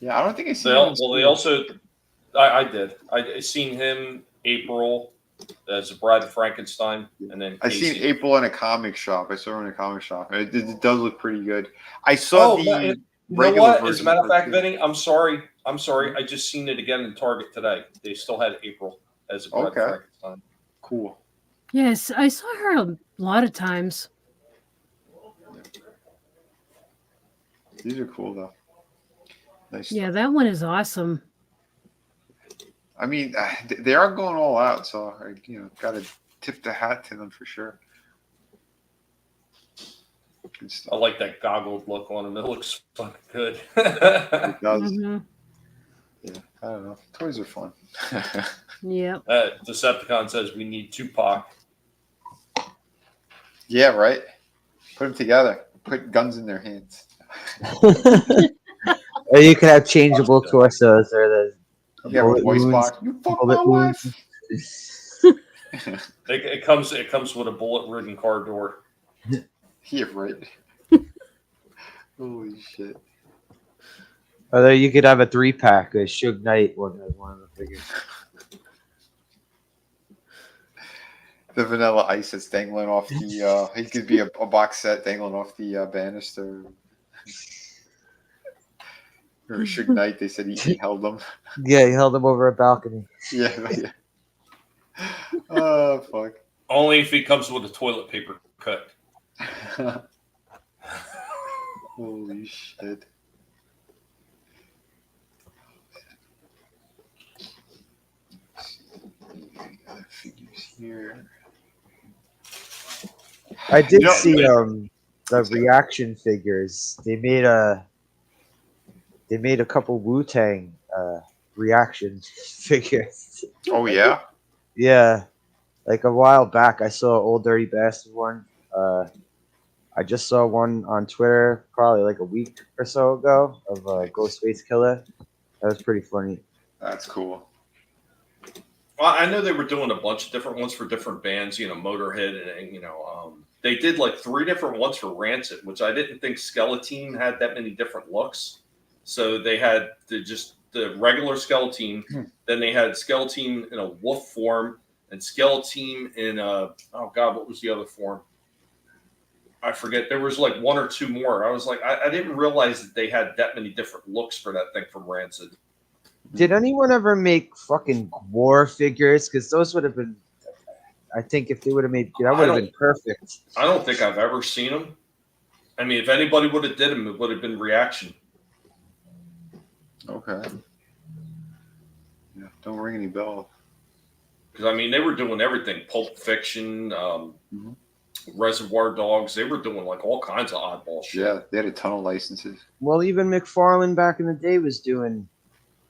Yeah, I don't think I seen. They also, I did. I seen him April as the Bride of Frankenstein, and then I seen April in a comic shop. I saw her in a comic shop. It does look pretty good. I saw the. You know what? As a matter of fact, Vinny, I'm sorry. I just seen it again in Target today. They still had April as a Bride of Frankenstein. Cool. Yes, I saw her a lot of times. These are cool though. Nice. Yeah, that one is awesome. I mean, they are going all out, so I, got to tip the hat to them for sure. I like that goggled look on him. It looks fucking good. It does. Mm-hmm. Yeah, I don't know. Toys are fun. Yep. Decepticon says we need Tupac. Yeah, right. Put them together. Put guns in their hands. Or you could have changeable torsos or the voice box. You fuck my wife. It comes with a bullet-ridden car door. Yeah, right. Holy shit. Or you could have a 3-pack. A Suge Knight one of the figures. The Vanilla Ice that's dangling off the. He could be a box set dangling off the banister. Or Suge Knight, they said he held them. Yeah, he held them over a balcony. Yeah. Oh, fuck. Only if he comes with a toilet paper cut. Holy shit. Other figures here. I did see the reaction figures. They made a couple Wu-Tang reaction figures. Oh yeah? Yeah. Like a while back I saw Old Dirty Bastard one. I just saw one on Twitter probably like a week or so ago of Ghostface Killer. That was pretty funny. That's cool. Well, I know they were doing a bunch of different ones for different bands, Motorhead, and they did like 3 different ones for Rancid, which I didn't think Skeleton had that many different looks. So they had the regular Skeleton, then they had Skeleton in a wolf form, and Skeleton in what was the other form? I forget. There was like one or two more. I was like, I didn't realize that they had that many different looks for that thing from Rancid. Did anyone ever make fucking war figures? Because those would have been, I think, if they would have made, that would have been perfect. I don't think I've ever seen them. I mean, if anybody would have did them, it would have been Reaction. Okay. Yeah, don't ring any bell. Because I mean, they were doing everything: Pulp Fiction, Reservoir Dogs. They were doing like all kinds of oddball shit. Yeah, they had a ton of licenses. Well, even McFarlane back in the day was doing,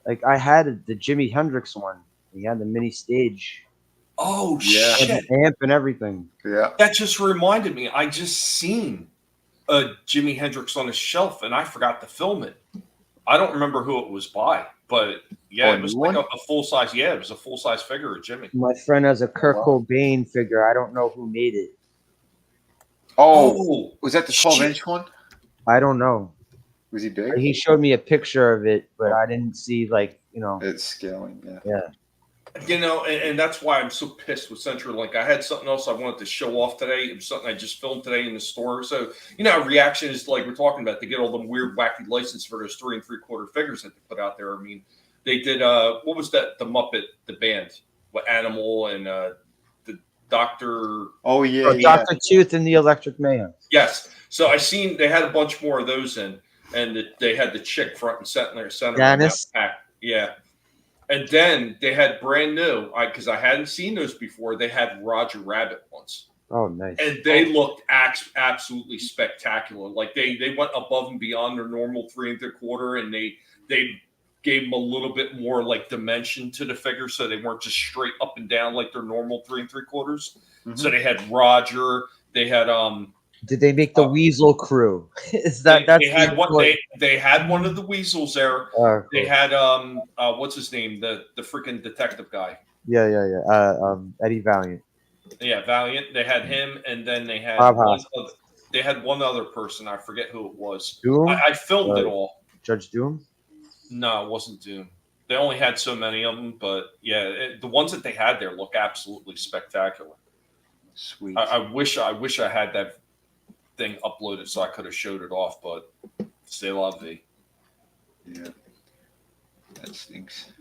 like, I had the Jimi Hendrix one. He had the mini stage. Oh Yeah. shit! The amp and everything. Yeah. That just reminded me. I just seen a Jimi Hendrix on a shelf, and I forgot to film it. I don't remember who it was by, but yeah, it was like a full size. Yeah, it was a full size figure of Jimmy. My friend has a Kurt Cobain figure. I don't know who made it. Oh, was that the 12-inch one? I don't know. Was he big? He showed me a picture of it, but I didn't see, like, you know. It's scaling, yeah. Yeah. You know, and that's why I'm so pissed with CenturyLink. I had something else I wanted to show off today. It was something I just filmed today in the store. So, you know, Reaction is like we're talking about. They get all them weird, wacky license for those 3 3/4 figures that they put out there. I mean, they did, what was that? The Muppet, the band, what Animal and the Dr. Oh, yeah. Dr. Tooth and the Electric Man. Yes. So I seen they had a bunch more of those in, and they had the chick front and center in Janice? that pack. Yeah. And then they had brand new, because I hadn't seen those before. They had Roger Rabbit ones. Oh, nice. And they looked absolutely spectacular. Like they went above and beyond their normal 3 3/4, and they gave them a little bit more like dimension to the figure, so they weren't just straight up and down like their normal 3 3/4. Mm-hmm. So they had Roger. They had Did they make the Weasel Crew? Is that they had one? They had one of the Weasels there. Cool. They had what's his name? The freaking detective guy. Yeah. Eddie Valiant. Yeah, Valiant. They had him, and then they had one other person. I forget who it was. Doom? I filmed it all. Judge Doom? No, it wasn't Doom. They only had so many of them, but yeah, the ones that they had there look absolutely spectacular. Sweet. I wish I had that thing uploaded so I could have showed it off, but c'est la vie. Yeah, that stinks.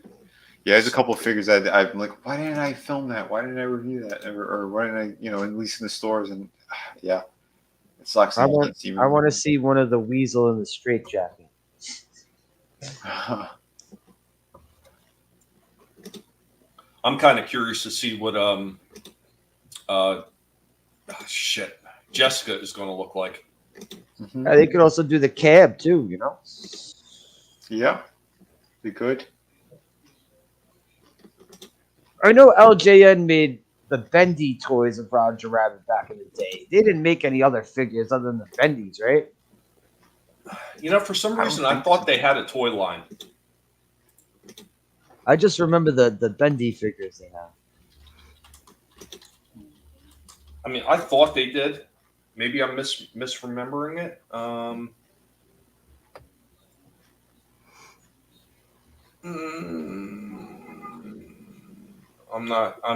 Yeah, there's a couple of figures that I'm like, why didn't I film that? Why didn't I review that? Or why didn't I, at least in the stores? And yeah, it sucks. I want to see one of the Weasel in the straitjacket. I'm kind of curious to see what Jessica is going to look like. Mm-hmm. They could also do the cab too, Yeah, they could. I know LJN made the Bendy toys of Roger Rabbit back in the day. They didn't make any other figures other than the Bendys, right? For some reason, I thought they had a toy line. I just remember the Bendy figures they have. I mean, I thought they did. Maybe I'm misremembering it. I'm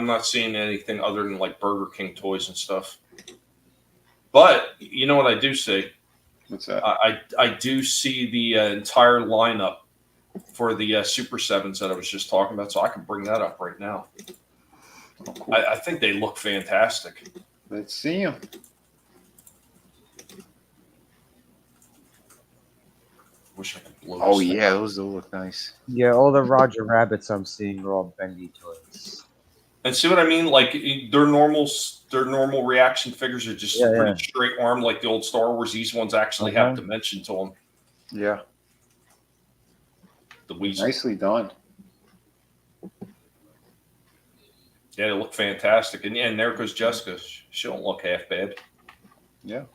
not seeing anything other than like Burger King toys and stuff. But you know what I do see? What's that? I do see the entire lineup for the Super 7s that I was just talking about, so I can bring that up right now. Oh, cool. I think they look fantastic. Let's see them. Wish I could blow. Oh yeah, those will look nice. Yeah, all the Roger Rabbits I'm seeing are all Bendy toys. And see what I mean? Like their normal reaction figures are just pretty straight arm, like the old Star Wars. These ones actually have dimension to them. Yeah, the Weasel. Nicely done. Yeah, they look fantastic. And there goes Jessica. She don't look half bad. Yeah.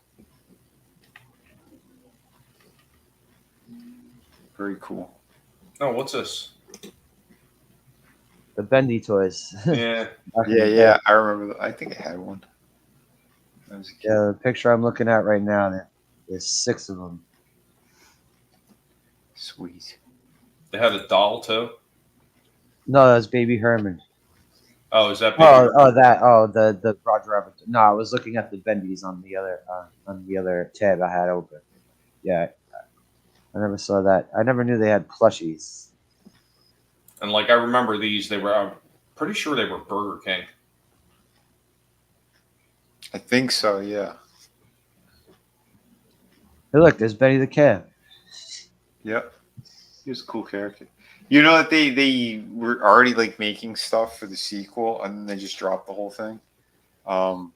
Very cool. Oh, what's this? The Bendy toys. Yeah. Yeah. I remember. I think I had one. Yeah, the picture I'm looking at right now, there's 6 of them. Sweet. They had a doll too? No, that's Baby Herman. Oh, is that baby? The Roger Rabbit. No, I was looking at the Bendies on the other tab I had open. Yeah, I never saw that. I never knew they had plushies. And like I remember these, I'm pretty sure they were Burger King. I think so. Yeah. Hey, look, there's Betty the Cat. Yep. He was a cool character. You know that they were already like making stuff for the sequel, and then they just dropped the whole thing. When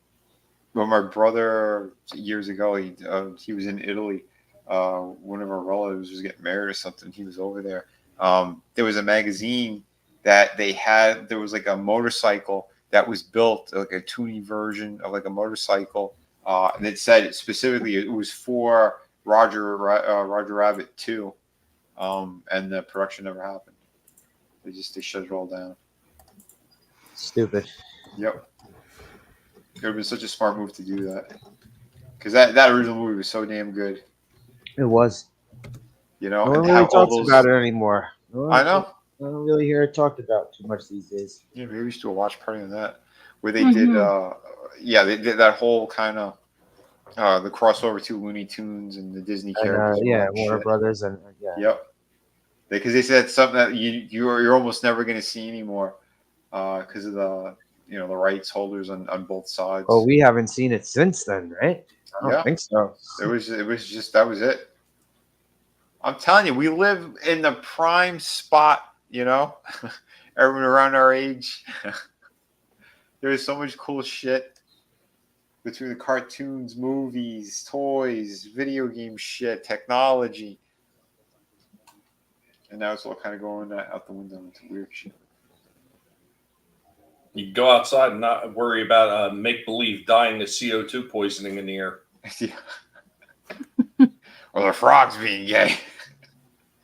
my brother years ago, he was in Italy. One of our relatives was getting married or something. He was over there. There was a magazine that they had. There was like a motorcycle that was built, like a tuning version of like a motorcycle, and it said specifically it was for Roger Rabbit 2. And the production never happened. They shut it all down. Stupid. Yep. It would have been such a smart move to do that. Because that original movie was so damn good. It was. You know, No one and really how all talks those... about it anymore. I know. I don't really hear it talked about too much these days. Yeah, maybe we should do a watch party on that. Where they did, they did that whole kind of, the crossover to Looney Tunes and the Disney characters. Warner Brothers and yeah. Yep. Because they said something that you're almost never going to see anymore, because of the the rights holders on both sides. Oh, we haven't seen it since then, right? I don't think so. It was just that was it. I'm telling you, we live in the prime spot. Everyone around our age. There is so much cool shit between the cartoons, movies, toys, video game shit, technology. And now it's all kind of going out the window into weird shit. You can go outside and not worry about make-believe dying of CO2 poisoning in the air. Or the frogs being gay.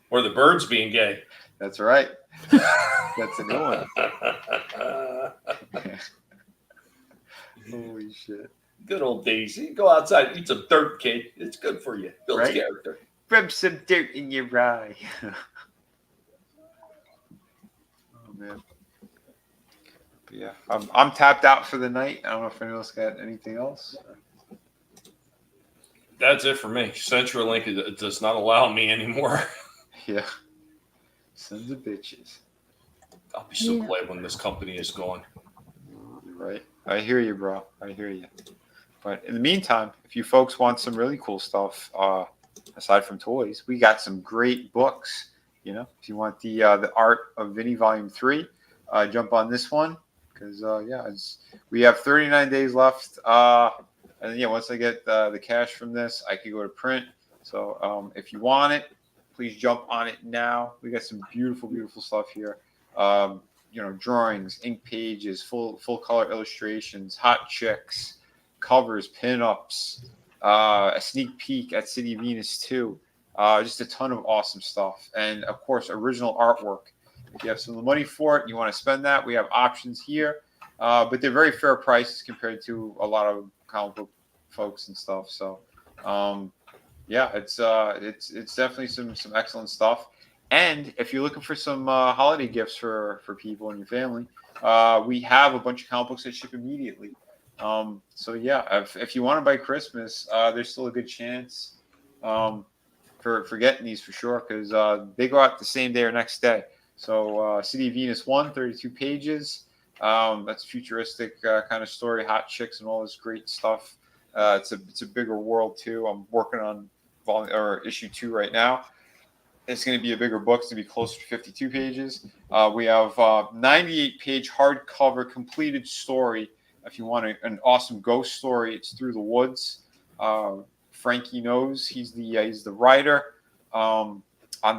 Or the birds being gay. That's right. That's a new one. Holy shit. Good old days. You go outside, eat some dirt, kid. It's good for you. Builds character. Rub some dirt in your eye. Oh, man. But yeah, I'm tapped out for the night. I don't know if anyone else got anything else. That's it for me. CenturyLink does not allow me anymore. Yeah. Sons of bitches. I'll be so glad when this company is gone. Right. I hear you, bro. I hear you. But in the meantime, if you folks want some really cool stuff, aside from toys, we got some great books. If you want the Art of Vinny Volume 3, jump on this one. Because, we have 39 days left. And once I get the cash from this, I can go to print. So if you want it, please jump on it now. We got some beautiful, beautiful stuff here. Drawings, ink pages, full color illustrations, hot chicks, covers, pinups, a sneak peek at City of Venus 2. Just a ton of awesome stuff. And of course, original artwork. If you have some money for it, you want to spend that, we have options here. But they're very fair prices compared to a lot of comic book folks and stuff. So it's definitely some excellent stuff. And if you're looking for some holiday gifts for people and your family, we have a bunch of comic books that ship immediately. If you want to buy Christmas, there's still a good chance for getting these for sure, because they go out the same day or next day. So City of Venus 1, 32 pages. That's a futuristic kind of story, hot chicks and all this great stuff. It's a bigger world too. I'm working on issue 2 right now. It's going to be a bigger book. It's going to be closer to 52 pages. We have 98-page hardcover completed story. If you want an awesome ghost story, it's Through the Woods. Frankie knows he's the writer on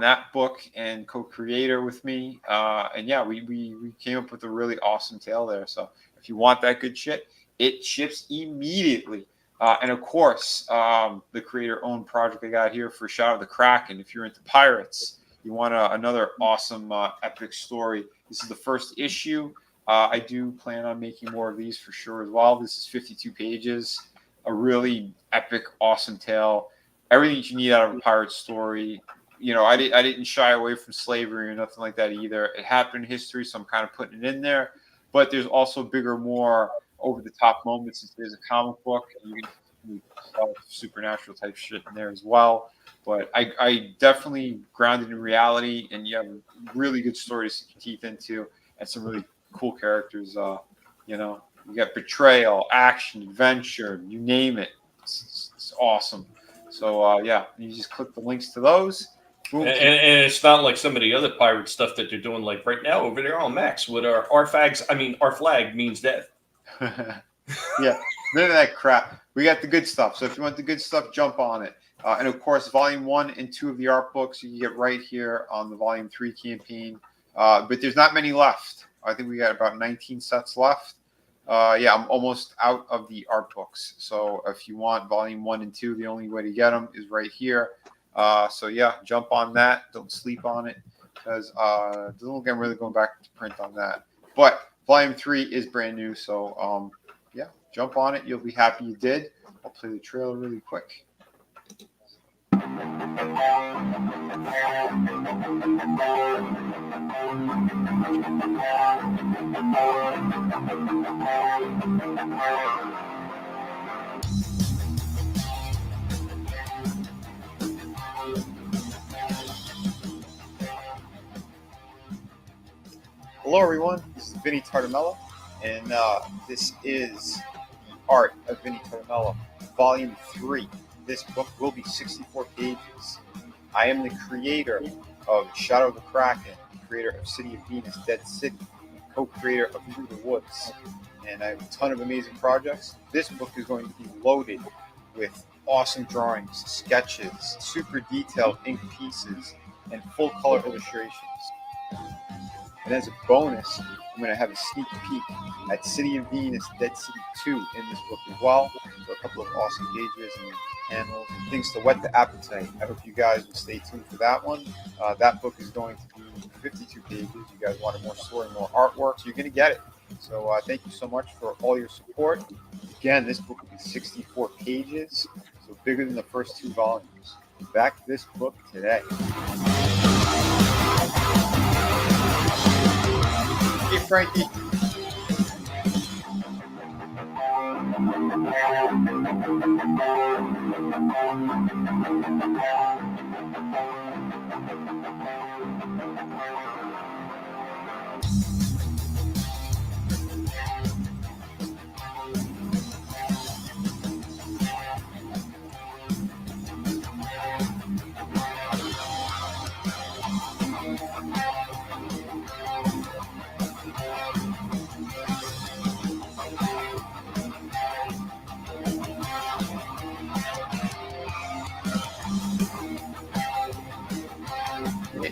that book and co-creator with me. We came up with a really awesome tale there. So if you want that good shit, it ships immediately. And of course, the creator-owned project I got here for Shadow of the Kraken. If you're into pirates, you want another awesome epic story. This is the first issue. I do plan on making more of these for sure as well. This is 52 pages, a really epic, awesome tale. Everything you need out of a pirate story. I didn't shy away from slavery or nothing like that either. It happened in history, so I'm kind of putting it in there. but there's also bigger, more over the top moments. If there's a comic book, and you can sell supernatural type shit in there as well. But I definitely grounded in reality, and you have really good stories to sink your teeth into, and some really cool characters. You know, you got betrayal, action, adventure, you name it. It's awesome. So yeah, you just click the links to those. Boom. And it's not like some of the other pirate stuff that they're doing, like right now over there on Max with our flag means death. Yeah, none of that crap. We got the good stuff. So if you want the good stuff, jump on it. And of course, Volume 1 and 2 of the art books you can get right here on the Volume 3 campaign. But there's not many left. I think we got about 19 sets left. Yeah, I'm almost out of the art books. So if you want Volume 1 and 2, the only way to get them is right here. So yeah, jump on that. Don't sleep on it, because doesn't look like I'm really going back to print on that. But Volume 3 is brand new. So yeah, jump on it. You'll be happy you did. I'll play the trailer really quick. Hello, everyone. This is Vinny Tartamella, and this is the art of Vinny Tartamella, Volume 3. This book will be 64 pages. I am the creator of Shadow of the Kraken, creator of City of Venus, Dead City, co-creator of Through the Woods, and I have a ton of amazing projects. This book is going to be loaded with awesome drawings, sketches, super detailed ink pieces, and full color illustrations. And as a bonus, I'm going to have a sneak peek at City of Venus, Dead City 2 in this book as well. So a couple of awesome pages and panels and things to whet the appetite. I hope you guys will stay tuned for that one. That book is going to be 52 pages. You guys wanted more story, more artwork, so you're going to get it. So thank you so much for all your support. Again, this book will be 64 pages, so bigger than the first 2 volumes. Back this book today. Hey, Frankie.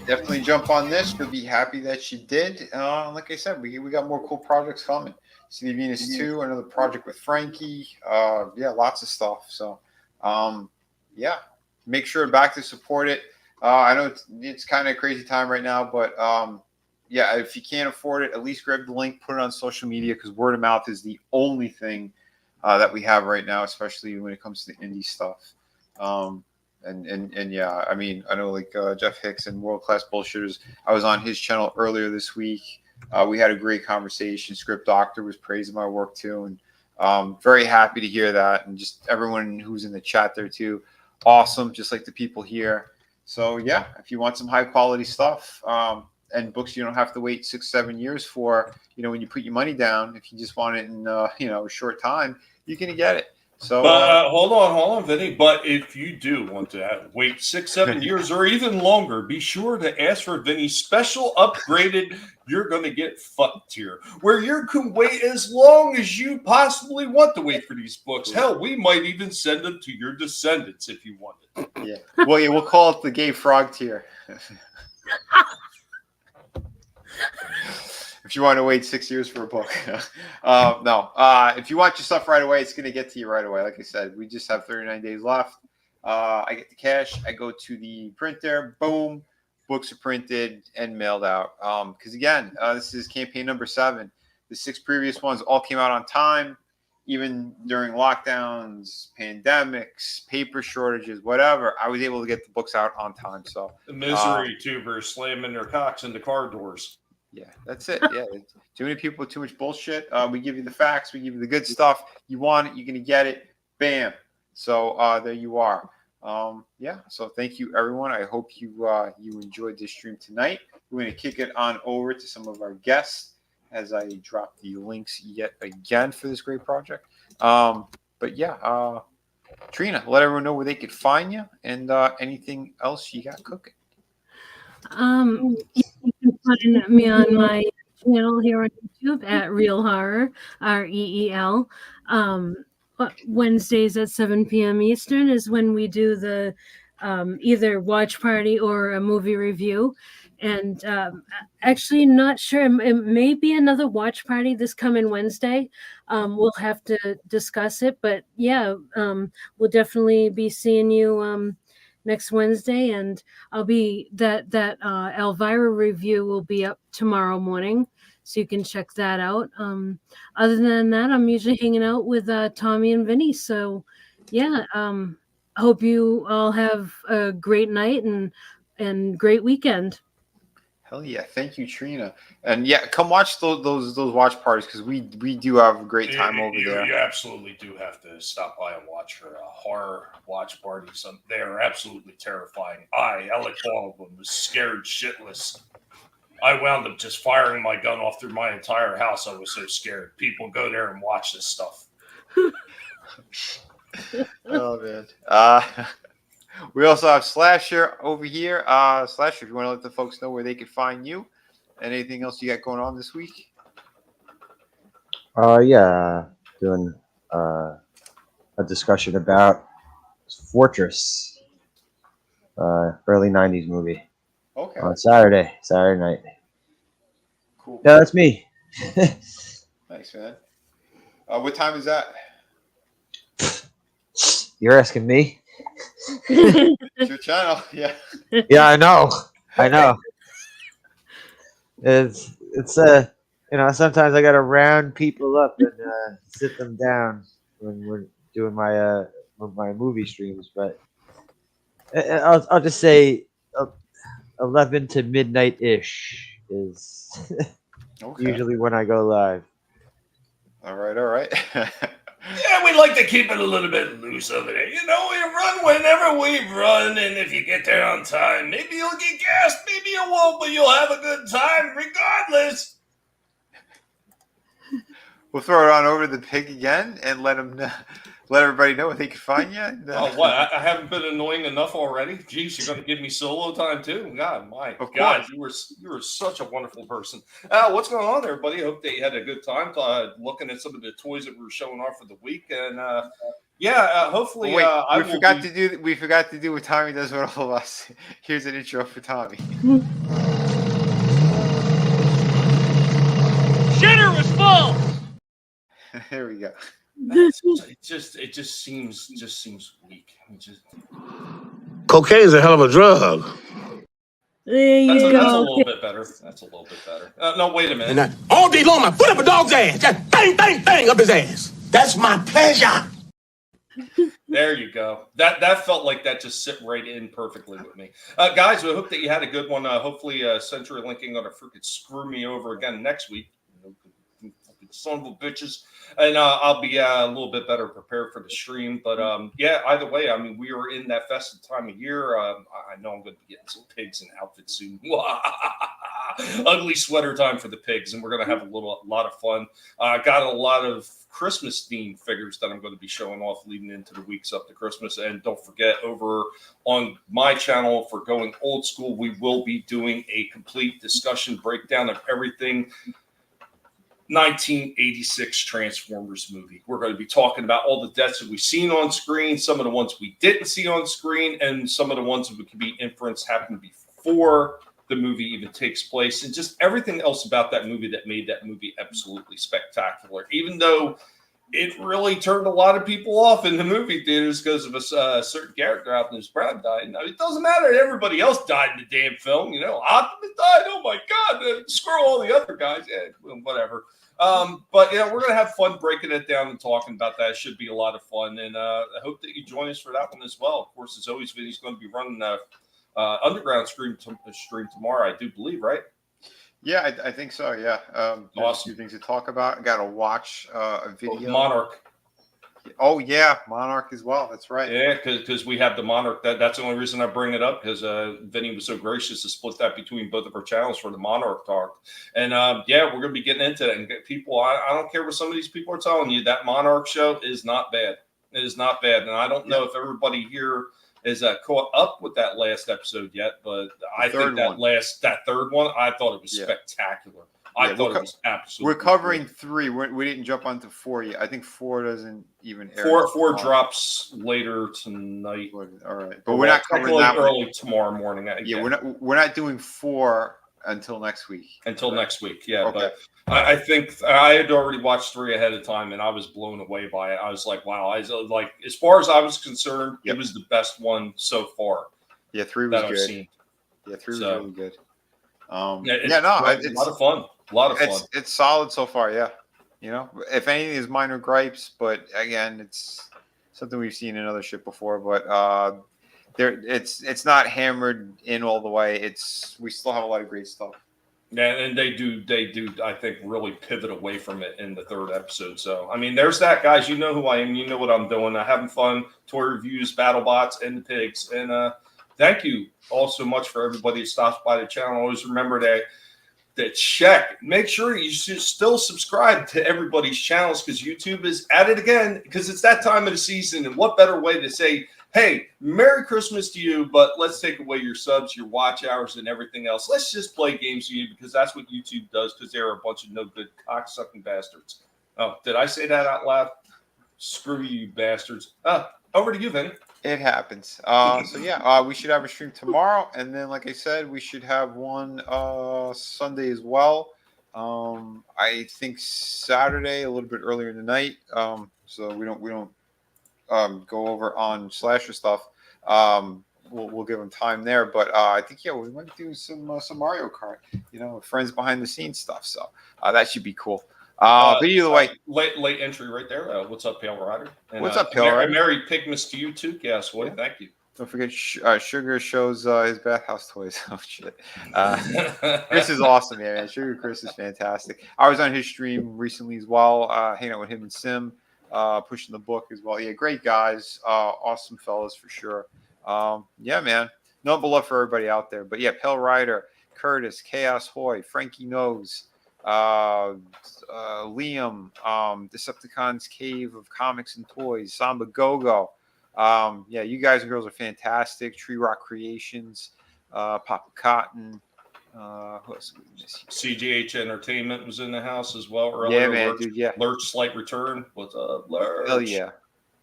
Definitely jump on this. You'll be happy that you did. Like I said, we got more cool projects coming. City of Venus 2, another project with Frankie. Yeah, lots of stuff. So, yeah, make sure back to support it. I know it's kind of a crazy time right now, but yeah, if you can't afford it, at least grab the link, put it on social media, because word of mouth is the only thing that we have right now, especially when it comes to indie stuff. And yeah, I mean, I know like Jeff Hicks and World Class Bullshitters, I was on his channel earlier this week. We had a great conversation. Script Doctor was praising my work too, and very happy to hear that. And just everyone who's in the chat there too, awesome, just like the people here. So yeah, if you want some high quality stuff and books you don't have to wait 6-7 years for, you know, when you put your money down, if you just want it in you know, a short time, you can get it. So, hold on, Vinny. But if you do want to wait 6-7 years or even longer, be sure to ask for Vinny's special upgraded "You're Gonna Get Fucked" tier, where you can wait as long as you possibly want to wait for these books. Hell, we might even send them to your descendants if you want it. Yeah. Well, yeah, we'll call it the Gay Frog tier. If you want to wait 6 years for a book. No. If you want your stuff right away, it's going to get to you right away. Like I said, we just have 39 days left. I get the cash. I go to the printer. Boom. Books are printed and mailed out. Because, again, this is campaign number 7. The 6 previous ones all came out on time, even during lockdowns, pandemics, paper shortages, whatever. I was able to get the books out on time. So The misery tubers slamming their cocks into car doors. Yeah, that's it. Yeah, too many people, too much bullshit. We give you the facts, we give you the good stuff. You want it, you're gonna get it. Bam. So there you are. Yeah. So thank you, everyone. I hope you enjoyed this stream tonight. We're gonna kick it on over to some of our guests as I drop the links yet again for this great project. But yeah, Trina, let everyone know where they could find you and anything else you got cooking. You can find me on my channel here on YouTube at Real Horror, REEL. Wednesdays at 7 p.m. Eastern is when we do the either watch party or a movie review. And actually, not sure. It may be another watch party this coming Wednesday. We'll have to discuss it. But yeah, we'll definitely be seeing you next Wednesday, and I'll be that Elvira review will be up tomorrow morning, so you can check that out. Other than that, I'm usually hanging out with Tommy and Vinny. So yeah, I hope you all have a great night and great weekend. Hell yeah! Thank you, Trina, and yeah, come watch those watch parties because we do have a great time over there. You absolutely do have to stop by and watch her horror watch parties. They are absolutely terrifying. Alec Baldwin, was scared shitless. I wound up just firing my gun off through my entire house. I was so scared. People go there and watch this stuff. Oh man. We also have Slasher over here. Slasher, if you want to let the folks know where they can find you and anything else you got going on this week. Yeah, doing a discussion about Fortress, early '90s movie. Okay. On Saturday night. Cool. Yeah, that's me. Nice, man. What time is that? You're asking me? It's your channel, yeah. Yeah, I know. It's sometimes I gotta round people up and sit them down when we're doing my movie streams, but I'll just say 11 to midnight ish is usually when I go live. All right. Yeah, we like to keep it a little bit loose over there. We run whenever we run, and if you get there on time, maybe you'll get gassed, maybe you won't, but you'll have a good time regardless. We'll throw it on over to the pig again and let everybody know where they can find you. What? I haven't been annoying enough already? Jeez, you're going to give me solo time too? God, of God, course. you were such a wonderful person. What's going on, everybody? Hope that you had a good time looking at some of the toys that we were showing off for the week, and hopefully, we forgot to do what Tommy does with all of us. Here's an intro for Tommy. Shitter was full. There we go. It just seems weak. Cocaine's a hell of a drug. There you go. That's a little bit better. No, wait a minute. And all day long, my foot up a dog's ass. Just bang, bang, bang up his ass. That's my pleasure. There you go. That felt like that just sit right in perfectly with me. Guys, I hope that you had a good one. Hopefully, CenturyLink ain't gonna freaking screw me over again next week. Son of a bitches. And I'll be a little bit better prepared for the stream. But either way, I mean, we are in that festive time of year. I know I'm going to be getting some pigs in outfits soon. Ugly sweater time for the pigs, and we're going to have a lot of fun. Got a lot of Christmas themed figures that I'm going to be showing off leading into the weeks up to Christmas. And don't forget, over on my channel for Going Old School, we will be doing a complete discussion breakdown of everything 1986 Transformers movie. We're going to be talking about all the deaths that we've seen on screen, some of the ones we didn't see on screen, and some of the ones that could be inference happened before the movie even takes place, and just everything else about that movie that made that movie absolutely spectacular, even though it really turned a lot of people off in the movie theaters because of a certain character, Optimus Prime, died. Now, it doesn't matter that everybody else died in the damn film. Optimus died. Oh my God! Screw all the other guys. Yeah, whatever. But we're gonna have fun breaking it down and talking about that. It should be a lot of fun, and I hope that you join us for that one as well. Of course, as always, Vinny's going to be running Underground stream tomorrow. I do believe, right? Yeah, I think so. Yeah. There's Awesome. a few things to talk about. I got to watch a video. Monarch. Oh yeah, Monarch as well. That's right. Yeah, because we have the Monarch. That's the only reason I bring it up, because Vinny was so gracious to split that between both of our channels for the Monarch talk. And yeah, we're gonna be getting into that. And people, I don't care what some of these people are telling you. That Monarch show is not bad. It is not bad. And I don't know if everybody here is caught up with that last episode yet, but I think that third one, I thought it was spectacular. I thought it was absolutely. We're covering 3. We didn't jump onto 4 yet. I think 4 doesn't even air. 4 drops later tonight. All right, but we're not covering that early tomorrow morning. Yeah, we're not doing 4 until next week. Next week, yeah. Okay. But I think I had already watched 3 ahead of time, and I was blown away by it. I was like, wow! I was like, as far as I was concerned, it was the best one so far. Yeah, 3 was that good. I've seen. Yeah, 3 was really good. It's a lot of fun. A lot of fun. It's solid so far. Yeah, if anything, is minor gripes, but again, it's something we've seen in other shit before. But it's not hammered in all the way. We still have a lot of great stuff. Yeah, and they do. I think really pivot away from it in the 3rd episode. So I mean, there's that, guys. You know who I am. You know what I'm doing. I'm having fun. Toy reviews, BattleBots, and the pigs. And thank you all so much for everybody that stops by the channel. Always remember that check. Make sure you still subscribe to everybody's channels, because YouTube is at it again, because it's that time of the season. And what better way to say, hey, Merry Christmas to you, but let's take away your subs, your watch hours, and everything else. Let's just play games with you, because that's what YouTube does, because they're a bunch of no good cocksucking bastards. Oh, did I say that out loud? Screw you, bastards. Over to you, Vinny. It happens. So yeah, we should have a stream tomorrow, and then, like I said, we should have one Sunday as well. I think Saturday a little bit earlier in the night, so we don't go over on slasher stuff. We'll give them time there, but I think we might do some Mario Kart, friends behind the scenes stuff. So that should be cool. But either way, late entry right there. What's up, Pale Rider? And, what's up, Pale Rider? Merry Pigmas to you too, Gaswoy. Yeah. Thank you. Don't forget, Sugar shows his bathhouse toys. Oh shit! Chris is awesome, man. Sugar Chris is fantastic. I was on his stream recently as well, hanging out with him and Sim, pushing the book as well. Yeah, great guys, awesome fellas for sure. Yeah, man. Nothing but love for everybody out there. But yeah, Pale Rider, Curtis, Chaos Hoy, Frankie Knows. Liam, Decepticons Cave of Comics and Toys, Samba Gogo. Yeah, you guys and girls are fantastic. Tree Rock Creations, Papa Cotton. Who else did we miss here? CGH Entertainment was in the house as well earlier. Yeah, man, dude. Yeah. Lurch Slight Return. What's up, Lurch? Hell yeah.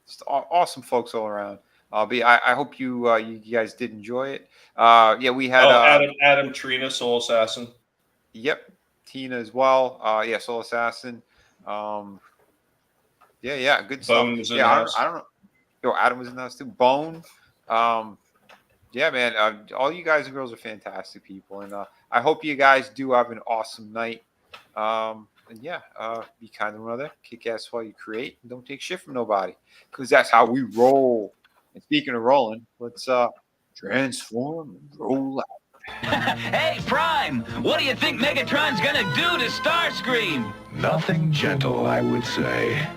Just awesome folks all around. I hope you guys did enjoy it. Yeah, we had Adam Trina, Soul Assassin. Yep. Tina as well. Yeah, Soul Assassin. Yeah, good stuff. Bone was in the house. I don't know. Yo, Adam was in the house too. Bone. Yeah, man. All you guys and girls are fantastic people, and I hope you guys do have an awesome night. And yeah, be kind to one another, kick ass while you create, and don't take shit from nobody, because that's how we roll. And speaking of rolling, let's transform and roll out. Hey, Prime! What do you think Megatron's gonna do to Starscream? Nothing gentle, I would say.